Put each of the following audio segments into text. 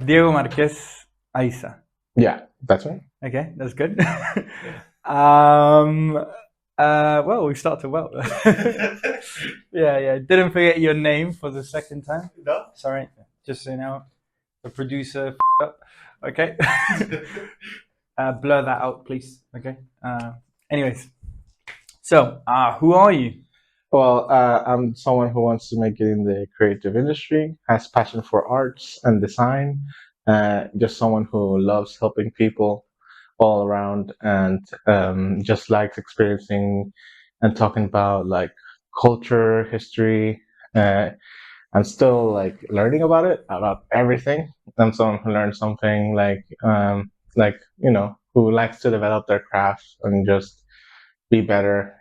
Diego Marquez Aiza. Yeah, that's right. Okay, that's good. um, well, we started well. Yeah. Didn't forget your name for the second time. No? Sorry, just so you know, the producer up. Okay. Blur that out, please. Okay. Anyways, so who are you? Well, I'm someone who wants to make it in the creative industry, has passion for arts and design, just someone who loves helping people all around, and just likes experiencing and talking about like culture, history. Uh, I'm still like learning about it, about everything. I'm someone who learns something who likes to develop their craft and just be better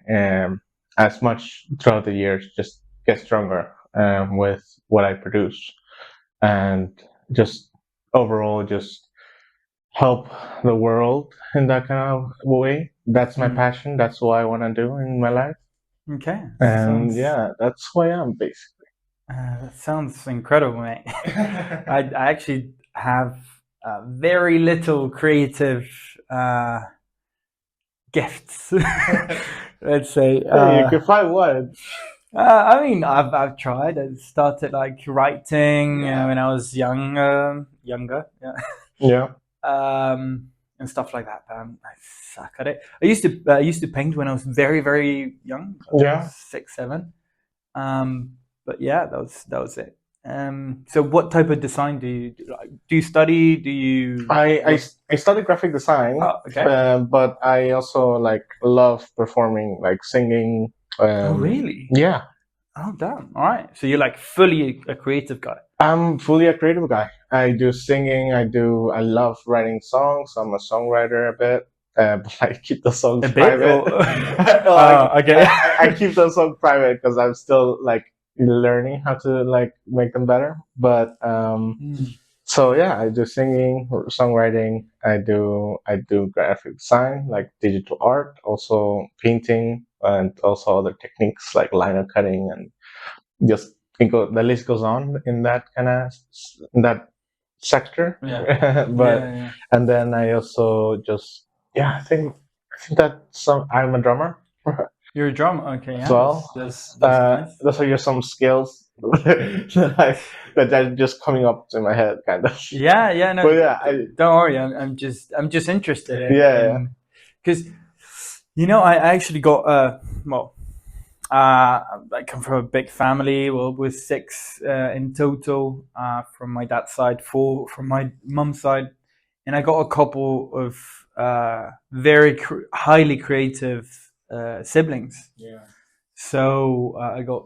as much throughout the years, just get stronger with what I produce, and just overall just help the world in that kind of way. That's my Hmm. passion. That's what I want to do in my life. Okay, And sounds yeah, that's who I am basically. that sounds incredible, mate. I actually have very little creative uh, gifts. Let's say. Hey, you can find one. I mean, I've tried. I started like writing when I was younger, yeah, Yeah, and stuff like that. I suck at it. I used to paint when I was very young, yeah. 6, 7. But yeah, that was it. So what type of design do you do? Like, do you study? Do you I, I, what? I studied graphic design, Oh, okay. but I also like love performing, like singing. Oh, really? Yeah, Oh, damn. All right. So you're like fully a creative guy. I'm fully a creative guy. I do singing. I love writing songs. I'm a songwriter a bit, but I keep the songs A bit, private. or okay. I keep the songs private because I'm still like learning how to like make them better. But Hmm. so yeah, I do singing, songwriting. I do graphic design, like digital art, also painting, and also other techniques like lino cutting, and just the list goes on in that kind of in that sector. Yeah. But Yeah. and then I also just yeah, I think that some I'm a drummer You're a drummer. Okay. as Yeah. well. That's nice. Those are just some skills that are just coming up to my head, kind of. Yeah. No, But yeah, don't worry. I'm just interested yeah, in because I actually got well I come from a big family. Well, we're six in total from my dad's side, four from my mum's side, and I got a couple of very highly creative siblings. yeah, So I got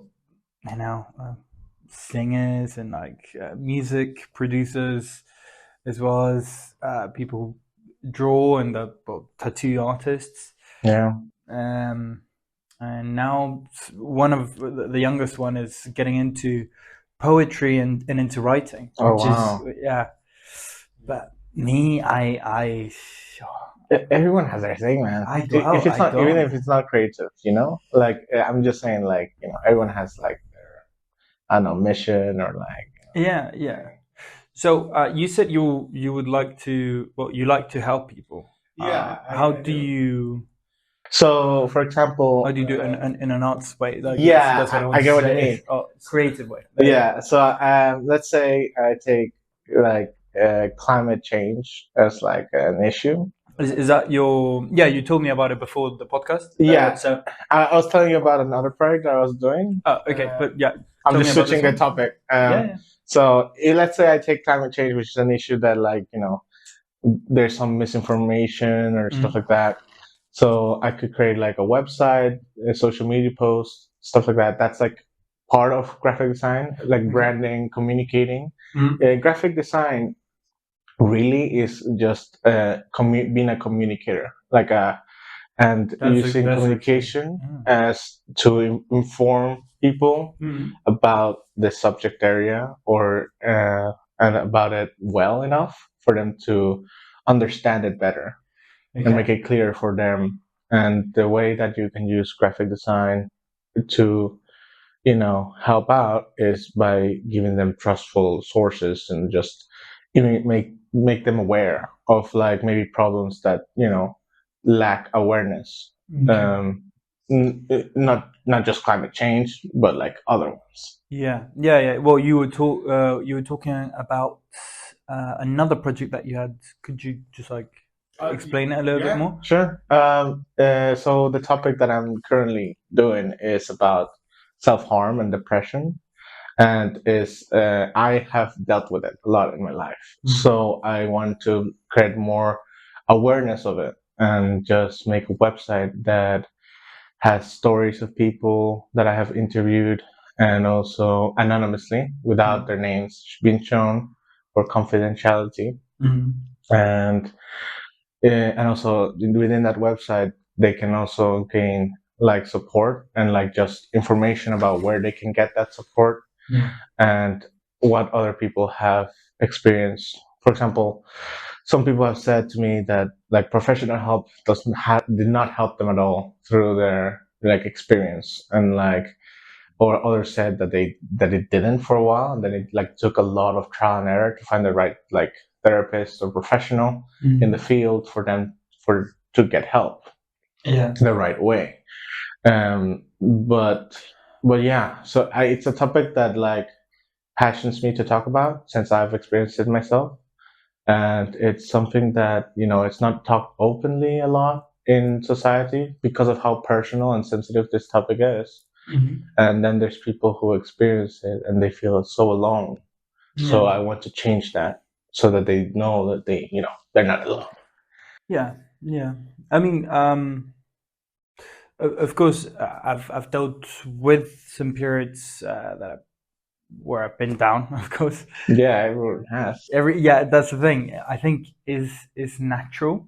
singers and like music producers, as well as people who draw and the tattoo artists. yeah. Um, and now one of the youngest one is getting into poetry and into writing, Oh which is wow. yeah. But me, Everyone has their thing, man. If it's I not, even don't. if it's not creative, like I'm just saying, like everyone has like their, I don't know, mission or like, Yeah. So you said you would like to, well, you like to help people. yeah, How I do do. you So, for how example, do you do it in an arts way? Like yeah, that's what I I want to get what you say. mean. Oh, creative way. There you Yeah, so let's say I take like climate change as like an issue. go. Is that your? Yeah, you told me about it before the podcast. Yeah, So I was telling you about another project that I was doing. okay, but yeah, I'm tell me just about switching this the one. topic. Yeah. So let's say I take climate change, which is an issue that like there's some misinformation or stuff like Mm-hmm. that. So I could create like a website, a social media post, stuff like that. That's like part of graphic design, like Okay. branding, communicating. Mm-hmm. Graphic design really is just being a communicator, like and using That's actually. communication as to inform people Mm-hmm. about the subject area or and about it well enough for them to understand it better and make Okay. it clear for them. And the way that you can use graphic design to help out is by giving them trustful sources and just even make them aware of like maybe problems that lack awareness. Okay. Not just climate change, but like other ones. Yeah, yeah, yeah. Well, you were talking about another project that you had. Could you just like explain it a little bit Yeah, more? sure. So the topic that I'm currently doing is about self-harm and depression, and is I have dealt with it a lot in my life. Mm. So I want to create more awareness of it and just make a website that has stories of people that I have interviewed, and also anonymously without their names being shown for confidentiality. Mm. And and also within that website they can also gain like support and like just information about where they can get that support Yeah. and what other people have experienced. For example, some people have said to me that like professional help did not help them at all through their like experience, and like or others said that it didn't for a while, and then it like took a lot of trial and error to find the right like therapist or professional in the Mm. field for them for to get help Yeah. the right way. But yeah, so it's a topic that like passions me to talk about since I've experienced it myself, and it's something that it's not talked openly a lot in society because of how personal and sensitive this topic is. Mhm. And then there's people who experience it and they feel so alone. So Yeah. I want to change that so that they know that they're not alone. Yeah. Yeah. I mean, of course, I've dealt with some periods where I've been down. Of course, Yeah, everyone has. yeah, that's the thing. I think is natural.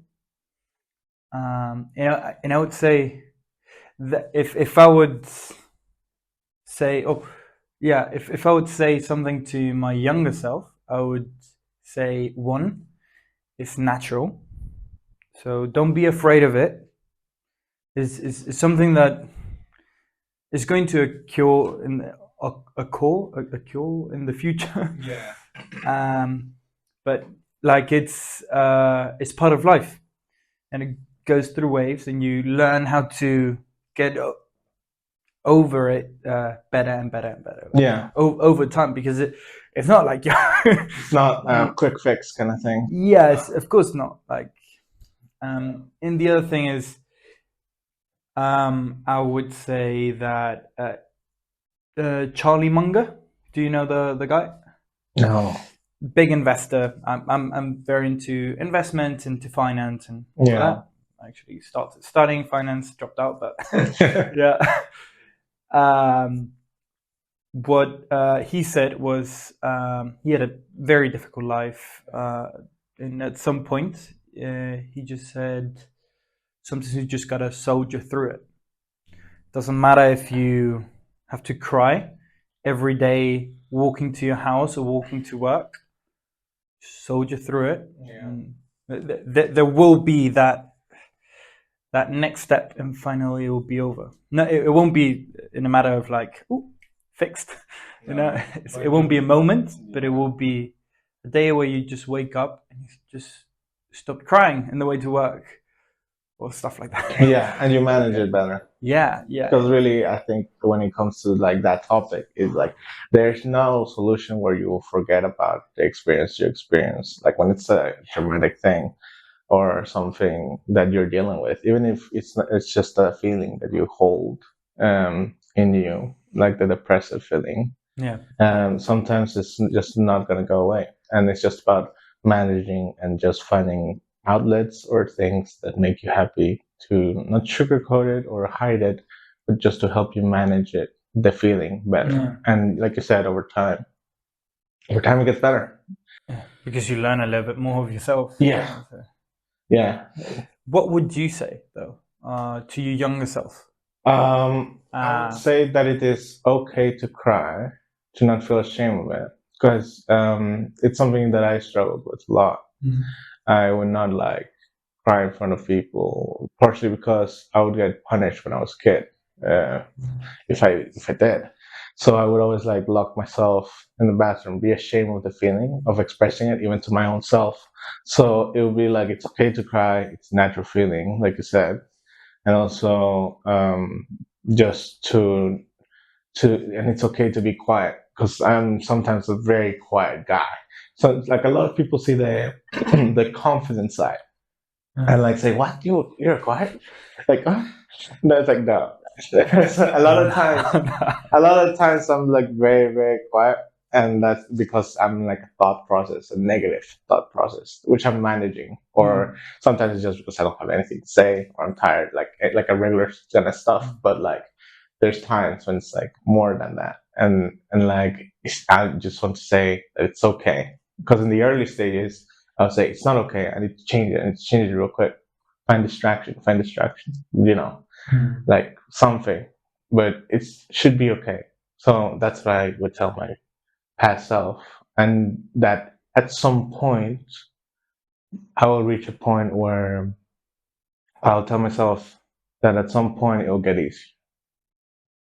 And I would say that if I would say, oh, yeah, if I would say something to my younger self, I would say one, it's natural. So don't be afraid of it. Is something that is going to occur in a cure in the future. Yeah. um, but like it's part of life, and it goes through waves, and you learn how to get over it better and better and better Yeah. over time, because it's not like It's not a quick fix kind of thing. yes, of course not. Like, and the other thing is, I would say that Charlie Munger. Do you know the guy? No. Big investor. I'm very into investment, into finance, and all Yeah. that. I actually started studying finance, dropped out, but yeah. Um, what he said was, he had a very difficult life, and at some point he just said, sometimes you just gotta soldier through it. Doesn't matter if you have to cry every day walking to your house or walking to work. Soldier through it. Yeah. And there will be that next step, and finally it will be over. No, it won't be in a matter of like, ooh, fixed. You know, it won't be a moment, but it will be a day where you just wake up and you just stop crying in the way to work or stuff like that. Yeah, and you manage it better. Yeah, yeah, Because really, I think when it comes to like that topic, is like there's no solution where you will forget about the experience you experience. Like when it's a traumatic thing or something that you're dealing with, even if it's just a feeling that you hold in you, like the depressive feeling. yeah, Sometimes it's just not going to go away, and it's just about managing and just finding outlets or things that make you happy to not sugarcoat it or hide it, but just to help you manage it, the feeling better. yeah. And like you said, over time it gets better. Yeah. Because you learn a little bit more of yourself. Yeah, So, yeah. what would you say though, to your younger self? I would say that it is okay to cry, to not feel ashamed of it, because it's something that I struggled with a lot. Mm. I would not like cry in front of people, partially because I would get punished when I was a kid, if I did. So I would always like lock myself in the bathroom, be ashamed of the feeling of expressing it even to my own self. So it would be like it's okay to cry, it's a natural feeling, like you said, and also just and it's okay to be quiet because I'm sometimes a very quiet guy. So it's like a lot of people see the the confident side and like say, "What you're quiet?" Like, no, it's like no. So a lot of times I'm like very very quiet, and that's because I'm like a thought process, a negative thought process, which I'm managing. Or Mm. sometimes it's just because I don't have anything to say, or I'm tired, like a regular kind of stuff. But like, there's times when it's like more than that, and like I just want to say that it's okay because in the early stages I'll say it's not okay. I need to change it. I need to change it real quick. Find distraction. You know, Mm. like something, but it should be okay. So that's what I would tell my past self, and that at some point I will reach a point where I'll tell myself that at some point it'll get easy,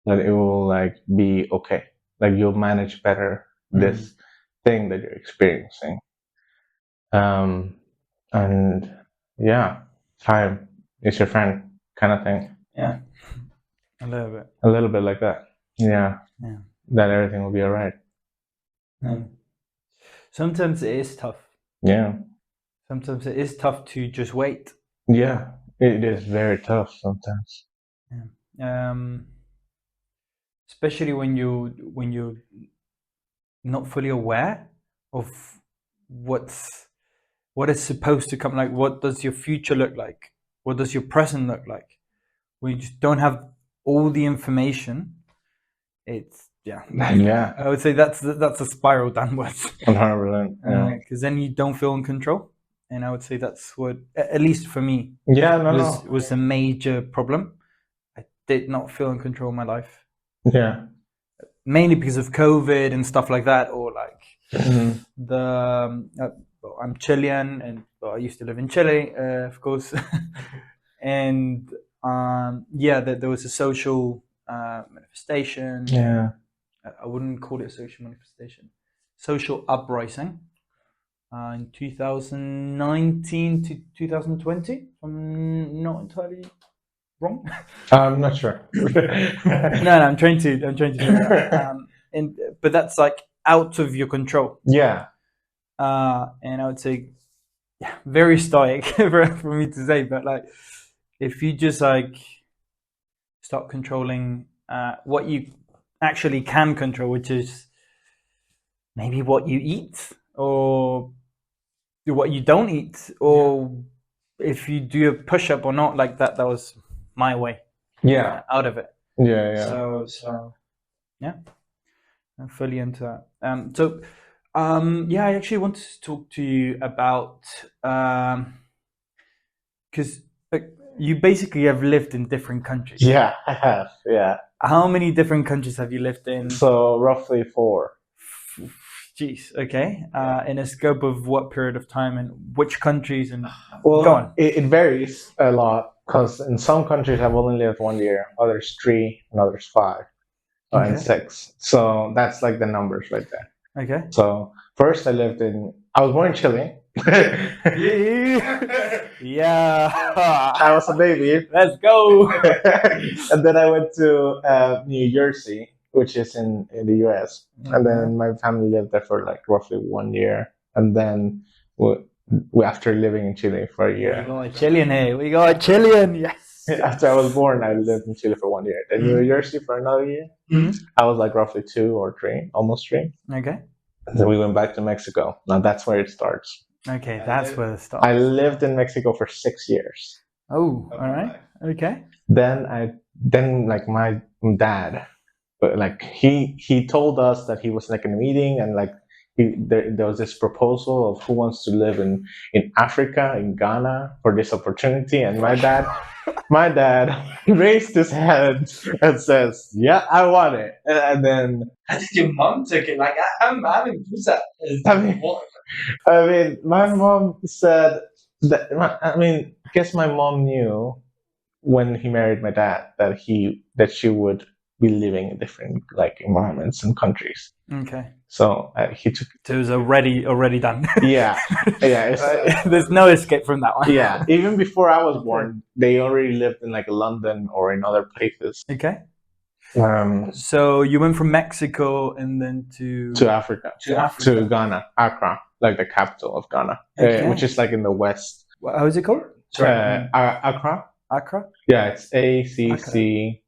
that it will like be okay, like you'll manage better Mm. this thing that you're experiencing. Um, and yeah, time is your friend, kind of thing. Yeah, a little bit. A little bit like that. Yeah, Yeah. that everything will be all right. No. Sometimes it is tough. Yeah. Sometimes it is tough to just wait. Yeah, it is very tough sometimes. Yeah. Especially when you're not fully aware of what's what is supposed to come. Like, what does your future look like? What does your present look like? When you just don't have all the information, it's yeah. Yeah, I would say that's a spiral downwards 100%. Yeah, because then you don't feel in control. And I would say that's what, at least for me, yeah, no, was a major problem. I did not feel in control of my life, yeah, mainly because of COVID and stuff like that, or like mhm, the well, I'm Chilean, and well, I used to live in Chile, of course, and yeah, there was a social manifestation. yeah. I wouldn't call it a social manifestation, social uprising in 2019 to 2020. If I'm not entirely wrong. I'm not sure. No, I'm trying to do that. And but that's like out of your control. Yeah, And I would say, yeah, very stoic for me to say, but like, if you just like start controlling what you actually can control, which is maybe what you eat or what you don't eat, or if you do a push up or not, like that was my way yeah, out of it. yeah, yeah. So yeah, I'm fully into that. Yeah, I actually wanted to talk to you about because like, you basically have lived in different countries. Yeah, I have. Yeah. How many different countries have you lived in? So roughly four. Jeez, okay. In a scope of what period of time and which countries and Well, go on. it varies a lot because in some countries I've only lived 1 year, others 3, and others 5, and Okay. 6. So that's like the numbers right there. Okay. So first I was born in Chile. Yeah. I was a baby. Let's go. And then I went to New Jersey, which is in the US. And then my family lived there for like roughly 1 year. And then after living in Chile for a We year, got a Chilean here. We got a Chilean. Yes. after I was born, I lived in Chile for 1 year. Then New Jersey for another year. I was like roughly 2 or 3, almost 3. Okay. And then we went back to Mexico. Now that's where it starts. Okay, that's where it starts. I lived in Mexico for 6 years. Oh, all right. Okay. Then like my dad, but like he told us that he was like in a meeting and like there was this proposal of who wants to live in Africa, in Ghana, for this opportunity, and my dad raised his hand and says, "Yeah, I want it." And then How did your mom took it? Like, I'm upset. I mean, my mom said that. I mean, I guess my mom knew when he married my dad that she would be living in different like environments and countries. Okay. So he took. So it was already done. Yeah, yeah, There's no escape from that one. yeah. Even before I was Okay. born, they already lived in like London or in other places. Okay. Um, So you went from Mexico and then to Africa, to Africa. to Ghana, Accra, like the capital of Ghana, Okay. which is like in the west. How is it called? Accra. Accra. Yeah, it's ACCRA.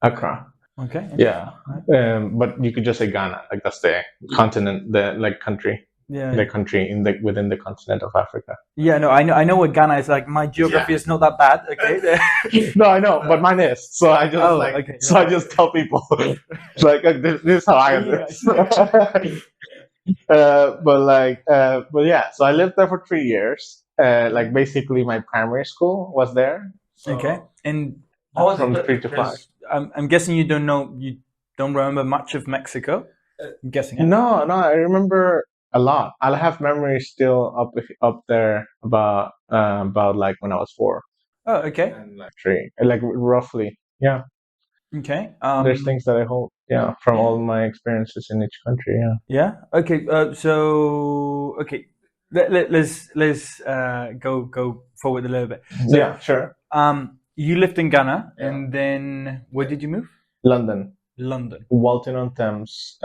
Accra. Okay. Yeah, but you could just say Ghana, like that's the continent, the like country, Yeah. the country in the within the continent of Africa. Yeah. No, I know what Ghana is like. My geography is not that bad. Okay. No, I know, but mine is. So I just Okay. so I just tell people, it's like this is how I am. But yeah, so I lived there for 3 years. Like basically, my primary school was there. So Okay. And from 3 to 5. I'm guessing you don't remember much of Mexico. I'm guessing. No, I remember a lot. I have memories still up there about like when I was 4 Oh, okay. and like 3, like roughly. Yeah, Okay. there's things that I hold. Yeah, from all my experiences in each country. Yeah. Yeah. Okay. So okay, let's go forward a little bit. So, Yeah, sure. you lived in Ghana, and then where did you move? London, London. Walton on Thames,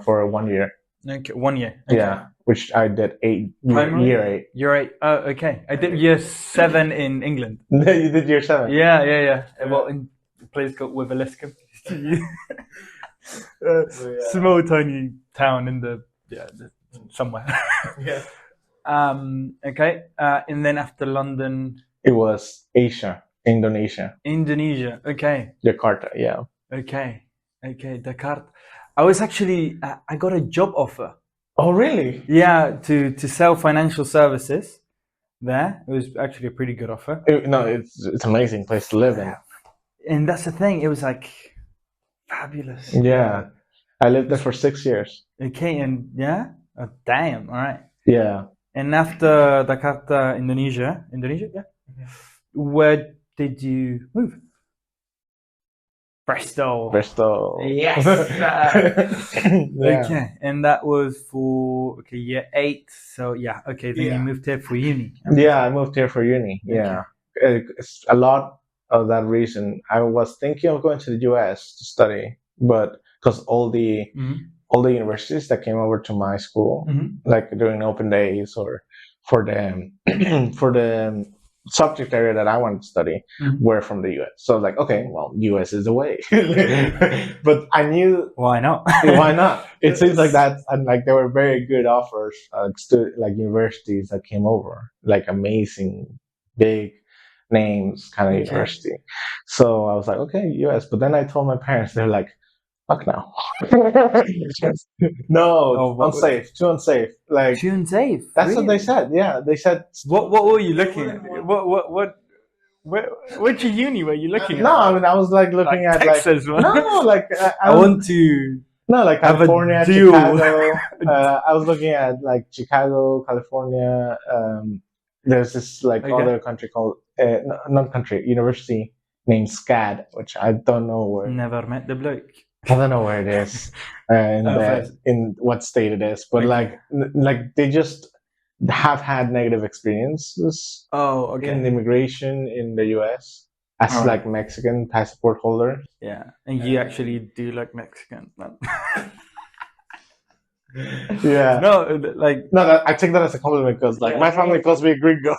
for 1 year. Okay, 1 year. Okay. Yeah, which I did Primary? year 8. Year 8. Oh, okay. I did year 7 in England. You did year 7. Yeah. Well, in a place called Wiveliscombe. Small tiny town in somewhere. Yeah. Okay. And then after London, It was Asia, Indonesia, Indonesia. Okay. Jakarta. Yeah. Okay. Jakarta. I was actually I got a job offer. Oh, really? Yeah, to sell financial services there. It was actually a pretty good offer. No, it's an amazing place to live in. And that's the thing. It was like fabulous. Yeah, I lived there for 6 years. Okay, and yeah, oh, damn. All right. Yeah. And after Jakarta, Indonesia, yeah. Where did you move? Bristol. Yes. Yeah. Okay, and that was for year 8. So yeah, okay. Then you moved here for uni. Yeah, I moved here for uni. Yeah, it's a lot of that reason. I was thinking of going to the US to study, but because all the universities that came over to my school, like during open days or for the for the subject area that I wanted to study, were from the US. So I was like, okay, well, US is the way. But I knew why not? Why not? It seems like that, and like there were very good offers, like universities that came over, like amazing, big names kind of university. So I was like, okay, US. But then I told my parents, they're like, fuck no. No, unsafe. Too unsafe. Like too unsafe. That's really? What they said. Yeah, they said. What were you looking at? Which uni were you looking at? No, I mean I was like looking at Texas, like no, like I want to. No, like California, Chicago. I was looking at like Chicago, California. There's this like other country called not country university named SCAD, which I don't know where. Never met the bloke. I don't know where it is, in what state it is, but like they just have had negative experiences. Oh, okay. In immigration in the US as like Mexican passport holder. Yeah, and you actually do like Mexican. Yeah. No, like I take that as a compliment because like my family calls me gringo.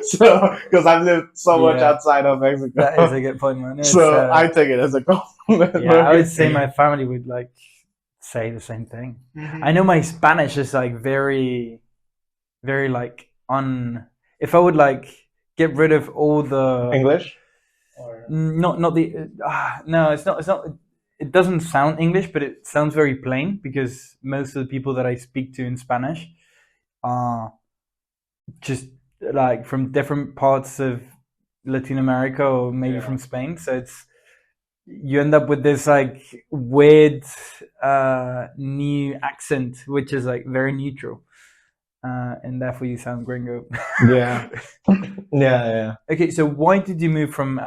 So because I've lived so much outside of Mexico. That is a good point, man. So I take it as a compliment. Yeah, I would say my family would like say the same thing. I know my Spanish is like very, very like if I would like get rid of all the English, or not the no, it's not. It doesn't sound English, but it sounds very plain because most of the people that I speak to in Spanish are just like from different parts of Latin America or maybe from Spain. So you end up with this like weird new accent, which is like very neutral. And therefore you sound gringo. Yeah. Yeah. Okay, so why did you move from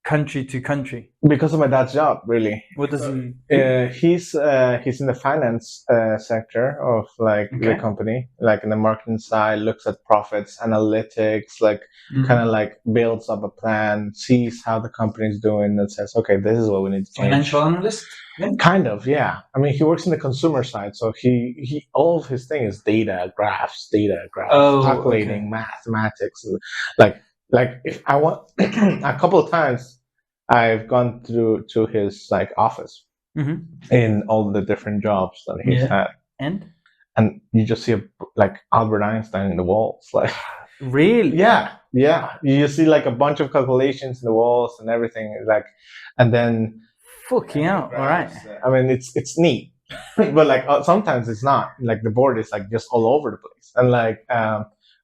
country to country? Because of my dad's job, really. What does he do? He's in the finance sector of like the Okay. company, like in the marketing side, looks at profits, analytics, like kind of like builds up a plan, sees how the company's doing, and says, okay, this is what we need to change. Financial analyst? Yeah. Kind of, yeah. I mean, he works in the consumer side, so he all of his thing is data, graphs, Oh, calculating, okay. mathematics. Like if I want, a couple of times I've gone through to his like office in all the different jobs that he's Yeah. had, And and you just see like Albert Einstein in the walls, like really? yeah, you just see like a bunch of calculations in the walls and everything, like, and then Fucking hell. All right. I mean, it's neat, but like sometimes it's not. Like the board is like just all over the place, and like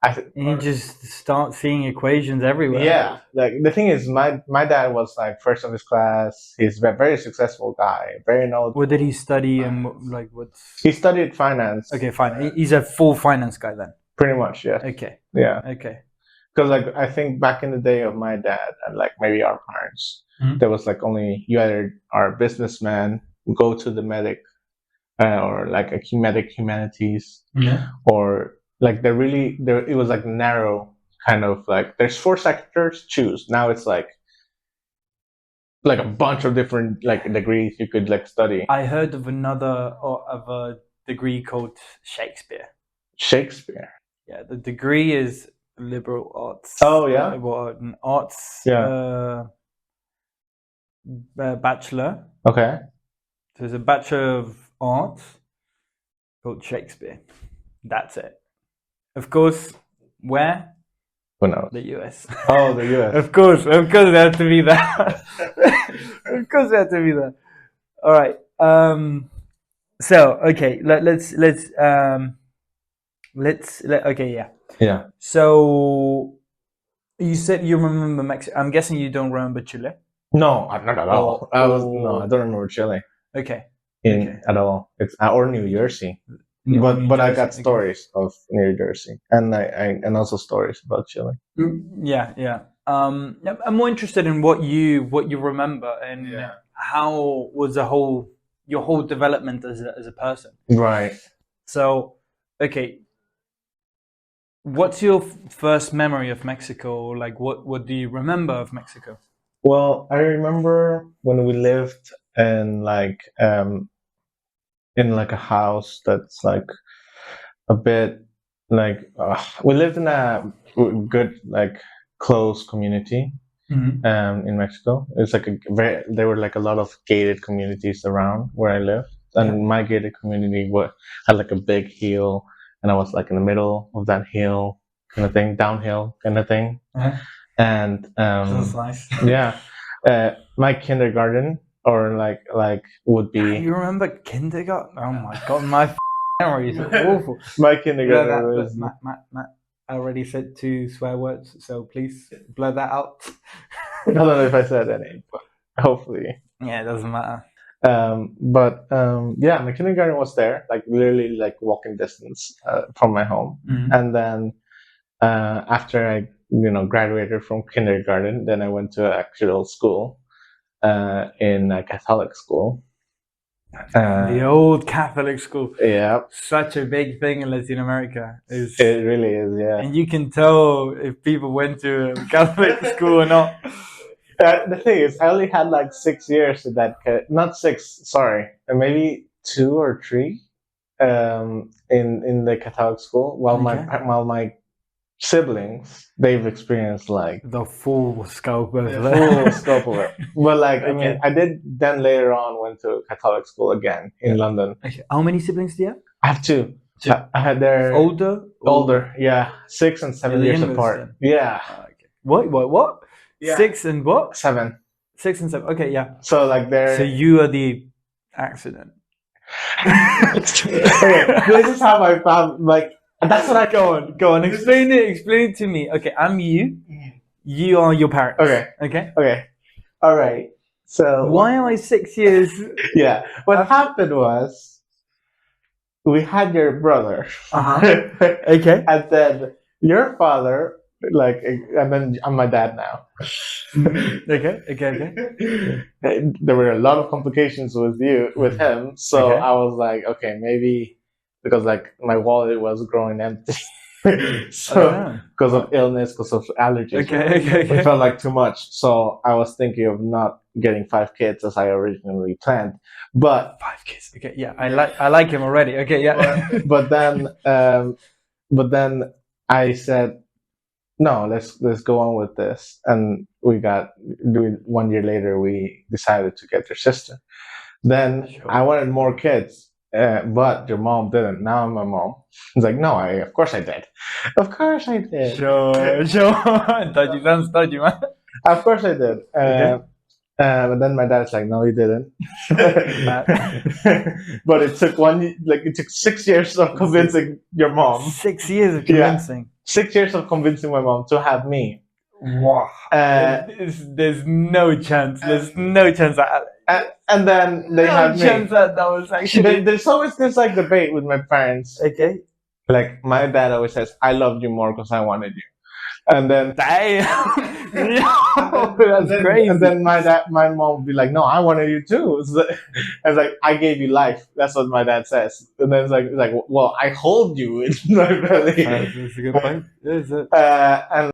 And you just start seeing equations everywhere. yeah, like the thing is, my dad was like first of his class. He's a very successful guy, very knowledgeable. What did he study and like what's? He studied finance. Okay, fine. He's a full finance guy then. Pretty much, yeah. Okay. Yeah. Okay. Because like I think back in the day of my dad and like maybe our parents, there was like only you either are a businessman, go to the medic, or like a medic humanities, or like they're really there. It was like narrow kind of like there's 4 sectors, choose. Now it's like a bunch of different like degrees you could like study. I heard of a degree called Shakespeare. Shakespeare. Yeah, the degree is liberal arts. Oh yeah. An arts. Yeah. Bachelor. Okay. So there's a Bachelor of Arts called Shakespeare. That's it. Of course, where? Who knows? The US. Oh, the US. Of course, it has to be that. Of course, it has to be that. All right. So okay, okay, yeah. Yeah. So you said you remember Mexico. I'm guessing you don't remember Chile. No, not at all. I don't remember Chile. Okay. At all. It's or New Jersey. But I got stories of New Jersey and and also stories about Chile. Yeah. I'm more interested in what you remember and how was your whole development as a person. Right. So, okay. What's your first memory of Mexico? Like, what do you remember of Mexico? Well, I remember when we lived in a house that's like a bit like we lived in a good like close community in Mexico. It's like there were like a lot of gated communities around where I lived, and my gated community had like a big hill, and I was like in the middle of that hill kind of thing, downhill kind of thing, and That's nice. yeah, my kindergarten. Or like would be. You remember kindergarten? Oh my god, my memories are awful. My kindergarten was. Matt, I already said 2 swear words, so please blur that out. I don't know if I said any, but hopefully. Yeah, it doesn't matter. Yeah, my kindergarten was there, like literally like walking distance from my home, and then after I graduated from kindergarten, then I went to actual school. In a Catholic school. The old Catholic school. Yeah. Such a big thing in Latin America. It really is, yeah. And you can tell if people went to a Catholic school or not. The thing is, I only had like 6 years in that, not 6, sorry, maybe 2 or 3 in the Catholic school, while my siblings, they've experienced like the full scope of it. But like I mean, I did then later on went to Catholic school again in London. Okay. How many siblings do you have? I have 2. I had their older, yeah, 6 and 7 years apart. Then. Yeah. Okay. What? Yeah. 6 and what? 7. 6 and 7. Okay, yeah. So like they're. So you are the accident. Okay, this is how I found like. That's what I go on. Explain it to me. Okay, I'm you. You are your parents. Okay. All right. So why am I 6 years? Yeah. What happened was we had your brother. Okay. And then your father like, and then I'm my dad now. Okay. There were a lot of complications with him, so Okay. I was like, okay, maybe because like my wallet was growing empty, Oh so no. because of illness, because of allergies, it felt like too much. So I was thinking of not getting 5 kids as I originally planned, but 5 kids. Okay, yeah, I like him already. Okay, yeah. but then but then I said no, let's go on with this, and we got 1 year later we decided to get your sister. Then Sure. I wanted more kids, but your mom didn't. Now my mom is like, no, of course I did, of course I did, Sure. Dodgy sounds dodgy, man. of course I did. Okay. But then my dad's like, no, you didn't. Bad. But it took 6 years of convincing your mom. 6 years of Yeah. convincing. 6 years of convincing my mom to have me. Wow. There's no chance. There's no chance and then they had me. chance that was actually. There's always this like debate with my parents. Okay. Like my dad always says, "I loved you more because I wanted you," and then Damn. No, that's crazy. And then my mom would be like, "No, I wanted you too." It's like I gave you life. That's what my dad says. And then it's like, well, I hold you in my belly. That's a good point. And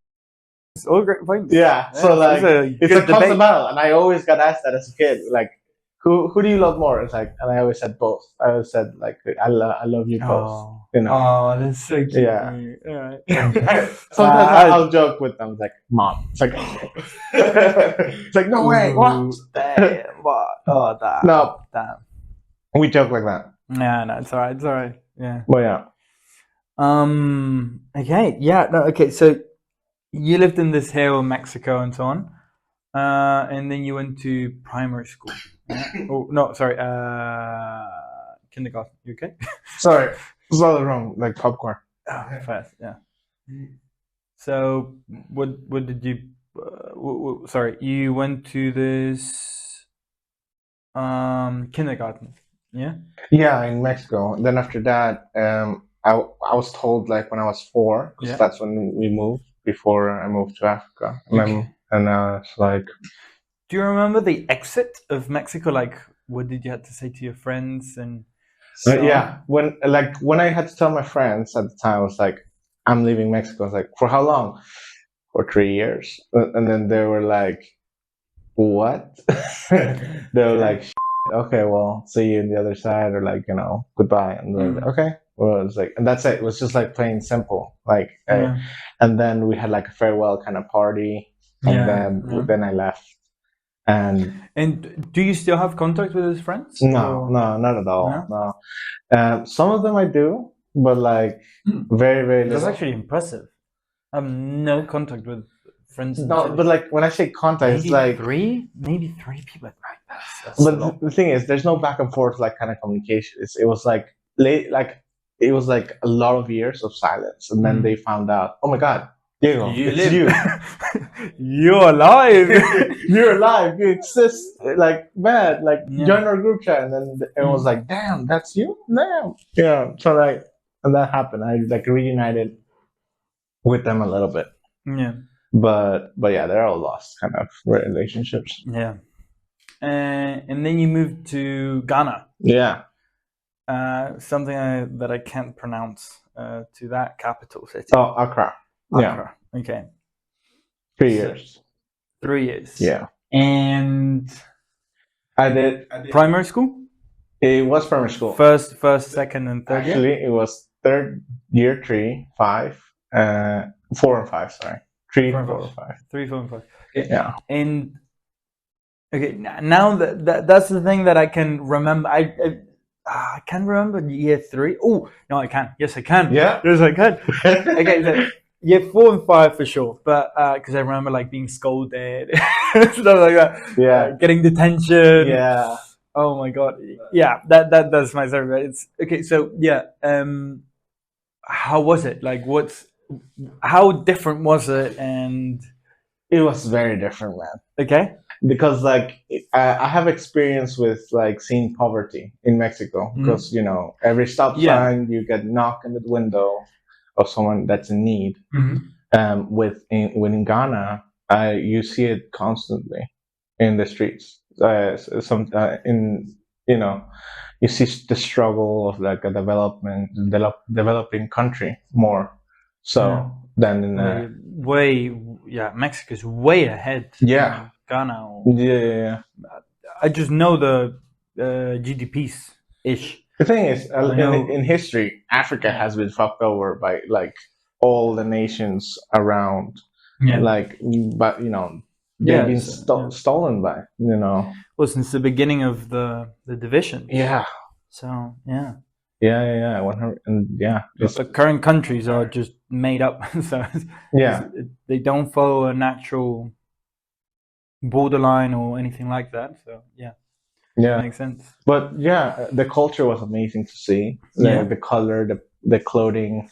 it's all great points. yeah, so like it's a constant debate. battle, and I always got asked that as a kid, like, who do you love more? It's like, and I always said both. I always said like, I love you both. Oh. You know. Oh, that's so cute. Yeah. All right. Sometimes I'll joke with them. It's like, mom. It's like, it's like, no way. What? Damn. What? Oh, damn. No. Damn. We joke like that. Yeah, no, it's alright. It's alright. Yeah. Well, yeah. Okay. Yeah. No. Okay. So you lived in this hill in Mexico and so on, and then you went to primary school. Yeah? Oh no, sorry. Kindergarten. You okay? Sorry. It's all wrong. Like popcorn. Oh, fast. Yeah. So what did you? Sorry, you went to this kindergarten. Yeah. Yeah, in Mexico. Then after that, I was told like when I was 4, because that's when we moved. Before I moved to Africa, and it's like. Do you remember the exit of Mexico? Like, what did you have to say to your friends and? Yeah, when I had to tell my friends at the time, I was like, I'm leaving Mexico. I was like, for how long? For 3 years. And then they were like, what? They were like, okay, well, see you on the other side, or like, goodbye. And then okay, well, it was like, and that's it. It was just like plain simple. Like, and then we had like a farewell kind of party, and then I left. And do you still have contact with his friends? No, not at all. No. Some of them I do, but like very, very little. That's actually impressive. I have no contact with friends. No, but like when I say contact, it's like maybe three people. Right, that's but the thing is, there's no back and forth like kind of communication. It was like it was like a lot of years of silence, and then they found out, oh my God. Diego, it's you. You're alive. You're alive. You exist. Like, man, like join our group chat, and then everyone was like, "Damn, that's you." Damn. Yeah. So like, and that happened. I like reunited with them a little bit. Yeah. But yeah, they're all lost kind of relationships. Yeah. And then you moved to Ghana. Yeah. Something that I can't pronounce. To that capital city. Oh, Accra. Yeah. Okay. 3 years. 3 years. Yeah. And I did primary school? It was primary school. First, second, and third year? Actually, it was third year, 3, 5, 4 and 5, sorry. 3, 4, and 5. 3, 4, and 5. Yeah. And okay, now that's the thing that I can remember. I can't remember year 3. Oh, no, I can. Yes, I can. Yeah. Yes, I can. Okay, so year 4 and 5 for sure, but because I remember like being scolded, stuff like that. Yeah, getting detention. Yeah. Oh my God. Yeah, that's my story. It's okay. So yeah, how was it? Like, how different was it? And it was very different, man. Okay. Because like I have experience with like seeing poverty in Mexico, because every stop sign you get knock in the window of someone that's in need, Within Ghana, you see it constantly in the streets. Some in you know you see the struggle of like a developing country more Yeah. so than in Way, way, yeah. Mexico's way ahead yeah than Ghana. yeah. I just know the GDPs ish. The thing is, I in know. history, Africa Yeah. has been fucked over by like all the nations around. Yeah. Like, but they've Yeah. been So, yeah. stolen by. Well, since the beginning of the divisions. Yeah, So yeah. yeah. 100, and yeah, But the current countries are just made up. So yeah, they don't follow a natural borderline or anything like that. So yeah, yeah. makes sense. But yeah, the culture was amazing to see. Yeah. The color, the clothing,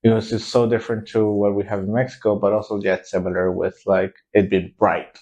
it was just so different to what we have in Mexico, but also yet similar with like it being bright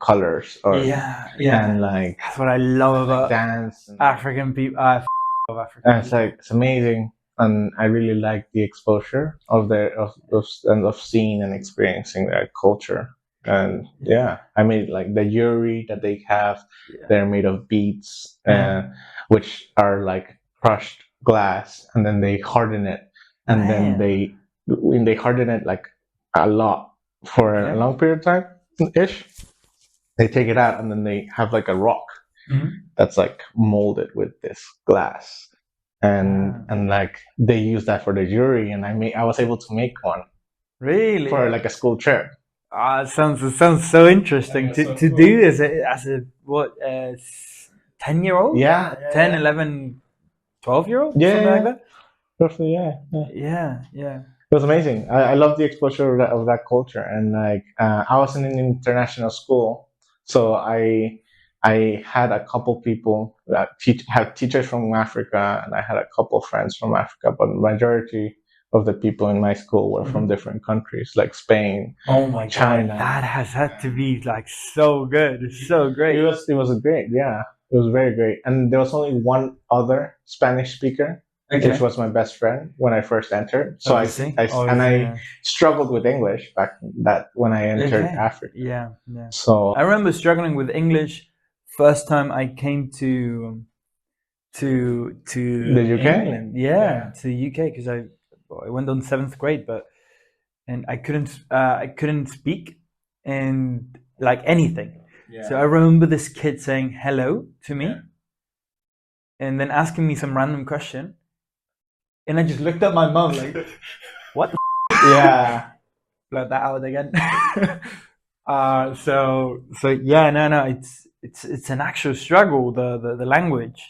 colors or Yeah. Yeah. and like That's what I love about dance and African people. I love African and it's people. like it's amazing, and I really like the exposure of their of seeing and experiencing their culture. And Yeah. yeah, I mean, like the jewelry that they have, Yeah. they're made of beads, Yeah. which are like crushed glass, and then they harden it, and then Man. they harden it like a lot for a Okay. long period of time ish. They take it out, and then they have like a rock Mhm. that's like molded with this glass, Ah. and like they use that for the jewelry, and I was able to make one for Really? like a school trip. It sounds so interesting Yeah, so to cool. do as a what 10-year old, Yeah, 10, 11, 12 year old, yeah, something like yeah, that. roughly, yeah. Yeah, yeah. It was amazing. I love the exposure of that culture, and like I was in an international school, so I had a couple people that have teachers from Africa, and I had a couple friends from Africa, but the majority of the people in my school were from Mhm. different countries, like Spain, Oh my god, China. that has had to be like so good, it's so great. It was great, yeah. It was very great, and there was only one other Spanish speaker, which Okay. was my best friend when I first entered. So Obviously, I yeah. struggled with English back that when I entered Okay. Africa. Yeah, yeah. So I remember struggling with English first time I came to the UK, England. Yeah, to the UK because I went on seventh grade, but and I couldn't speak and like anything. So I remember this kid saying hello to me and then asking me some random question, and I just looked at my mom like, "What the yeah, blurt that out again?" So yeah, no, it's an actual struggle, the language,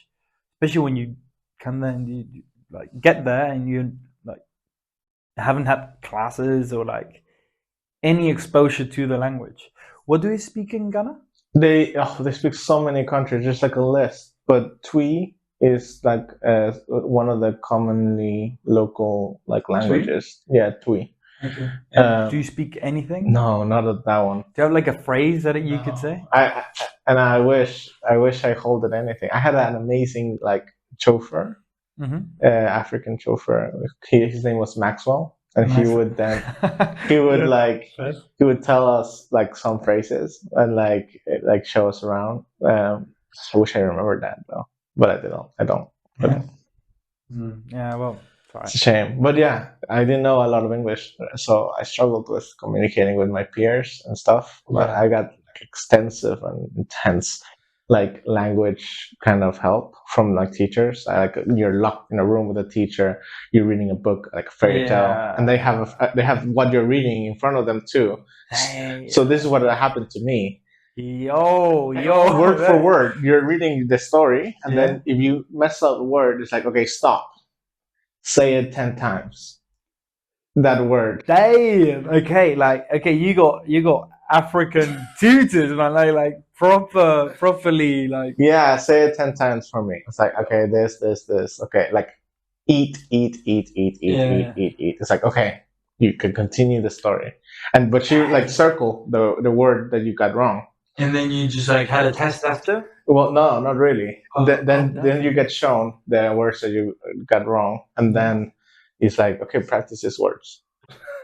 especially when you come there and you like get there and you like haven't had classes or like any exposure to the language. What do you speak in Ghana? they speak so many countries, just like a list. But Twi is like one of the commonly local like Twi? languages. Yeah, Twi. Okay. And do you Um, speak anything? no, not that one. Do you have like a phrase that you could say? I and I wish I hold it anything. I had an amazing like chauffeur, Mm-hmm. African chauffeur. His name was Maxwell, and Nice. he would Yeah. like he would tell us like some phrases and like show us around. I wish I remembered that though, but I don't. I don't. Yeah. But Yeah. Well, it's a sorry. shame. But yeah, I didn't know a lot of English, so I struggled with communicating with my peers and stuff. But Yeah. I got like, extensive and intense like language kind of help from like teachers. Like you're locked in a room with a teacher, you're reading a book like a fairy tale, and they have what you're reading in front of them too. Hey. So this is what happened to me. Yo. Word for word, you're reading the story, and Yeah. then if you mess up a word, it's like okay, stop. Say it 10 times. That word. Damn. Okay. Like. Okay. You got African tutors, man. Like properly. Like. Yeah, say it 10 times for me. It's like, okay, this. Okay, like Yeah. eat. It's like, okay, you can continue the story. But you like circle the word that you got wrong. And then you just like had a test after. Well, no, not really. No. Then you get shown the words that you got wrong, and then it's like, okay, practice these words.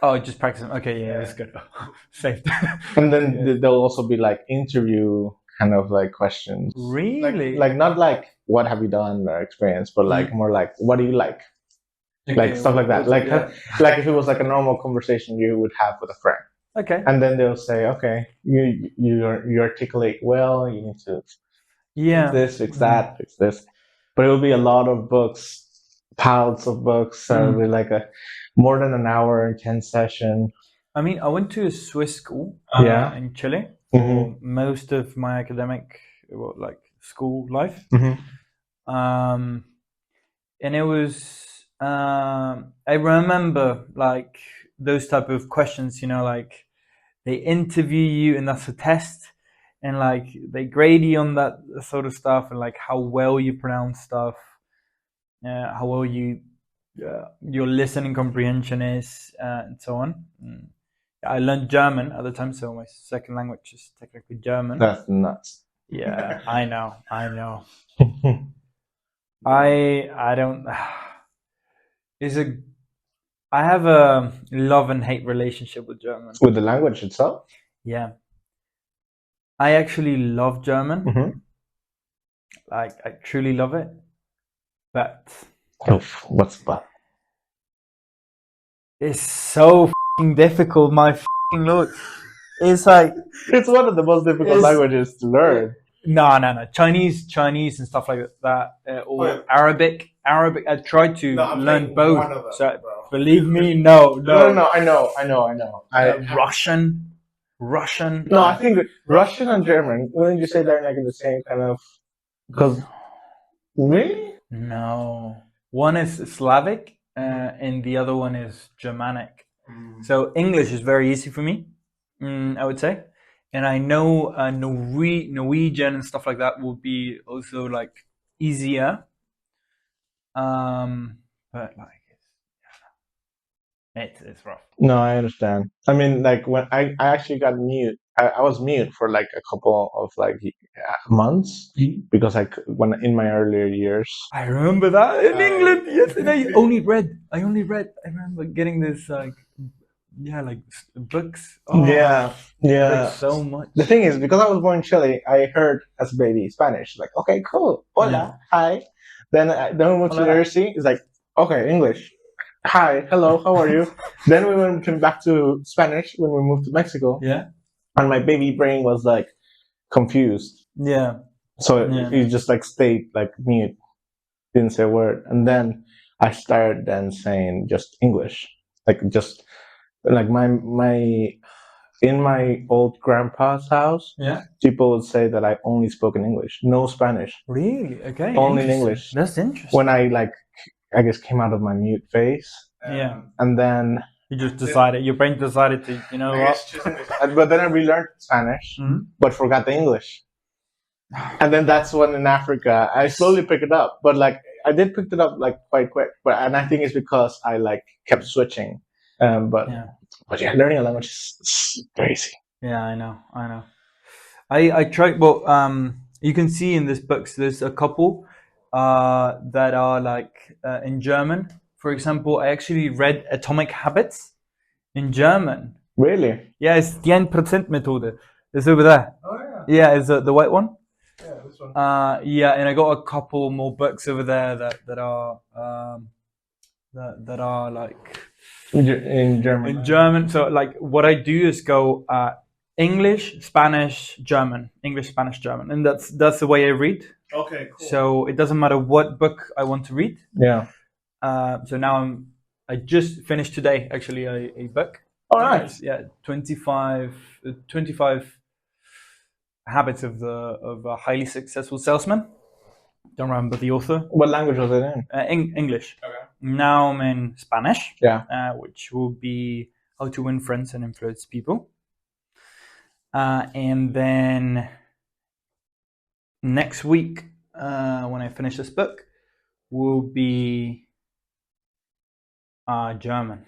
Oh, just practicing. Okay, yeah, that's good. Saved. And then Yeah. there'll also be like interview kind of like questions. Really? Like not like what have you done or experience, but like Mm. more like what do you like? Like Okay, stuff like that. Like yeah. like if it was like a normal conversation you would have with a friend. Okay. And then they'll say, okay, you articulate well, you need to Yeah. this, fix that, fix this. But it will be a lot of books, piles of books. So it'll be like a more than an hour intense session. I mean, I went to a Swiss school Yeah. in Chile Mhm. for most of my academic, like school life. Mhm. Um, and it was I remember like those type of questions, like they interview you and that's a test, and like they grade you on that sort of stuff, and like how well you pronounce stuff, how well your listening comprehension is, and so on. I learned German at the time, so my second language is technically German. That's nuts. Yeah, I know. I don't. Is a I have a love and hate relationship with German. With the language itself? Yeah, I actually love German. Mhm. Like I truly love it, but Oof, what's but? it's so f***ing difficult. My f***ing lord, it's like It's one of the most difficult It's- languages to learn. no. Chinese and stuff like that, or Oh, yeah. Arabic. I tried to No, I'm learn saying both. one of them, So bro. believe me, no. No, I know. Russian. No, I think Russian and German, wouldn't you say they're like in the same kind of, because, really? No. One is Slavic, and the other one is Germanic. So English is very easy for me, I would say, and I know Norwegian and stuff like that will be also like easier. But like it's rough. No, I understand. I mean, like when I actually got mute, I was mute for like a couple of like months because when in my earlier years. I remember that in England. Yes, and I only read. I remember getting this like books. Oh, Yeah, I yeah. read so much. The thing is, because I was born in Chile, I heard as a baby Spanish. Like, okay, cool, hola, hi. Then we moved to Hola. university. It's like, okay, English. Hi, hello, how are you? Then we went back to Spanish when we moved to Mexico, Yeah. and my baby brain was like confused. Yeah. So Yeah. he just like stayed like mute, didn't say a word, and then I started then saying just English, like just like my in my old grandpa's house. Yeah. People would say that I only spoke in English, no Spanish, Really? Okay. only in interesting. English. That's interesting. When I guess came out of my mute phase, Yeah. and then You just decided. Your brain decided to. You know what? but then I relearned Spanish, Mhm. but forgot the English. And then that's when in Africa I slowly picked it up, but like I did pick it up like quite quick. And I think it's because I like kept switching. But yeah, learning a language is crazy. Yeah, I know. I tried. Well, you can see in this book, so there's a couple that are like in German. For example, I actually read Atomic Habits in German. Really? Yeah, it's the 1% Methode. It's over there. Oh yeah. Yeah, it's the white one. Yeah, this one. Yeah, and I got a couple more books over there that are like In German. in German. So like what I do is go English, Spanish, German, English, Spanish, German, and that's the way I read. Okay, cool. So it doesn't matter what book I want to read. Yeah. So now I just finished today actually a book. All right. Yeah, 25 habits of a highly successful salesman. Don't remember the author. What language was it in? English. Okay. Now I'm in Spanish. Yeah. Which will be how to win friends and influence people. And then next week, when I finish this book, will be German.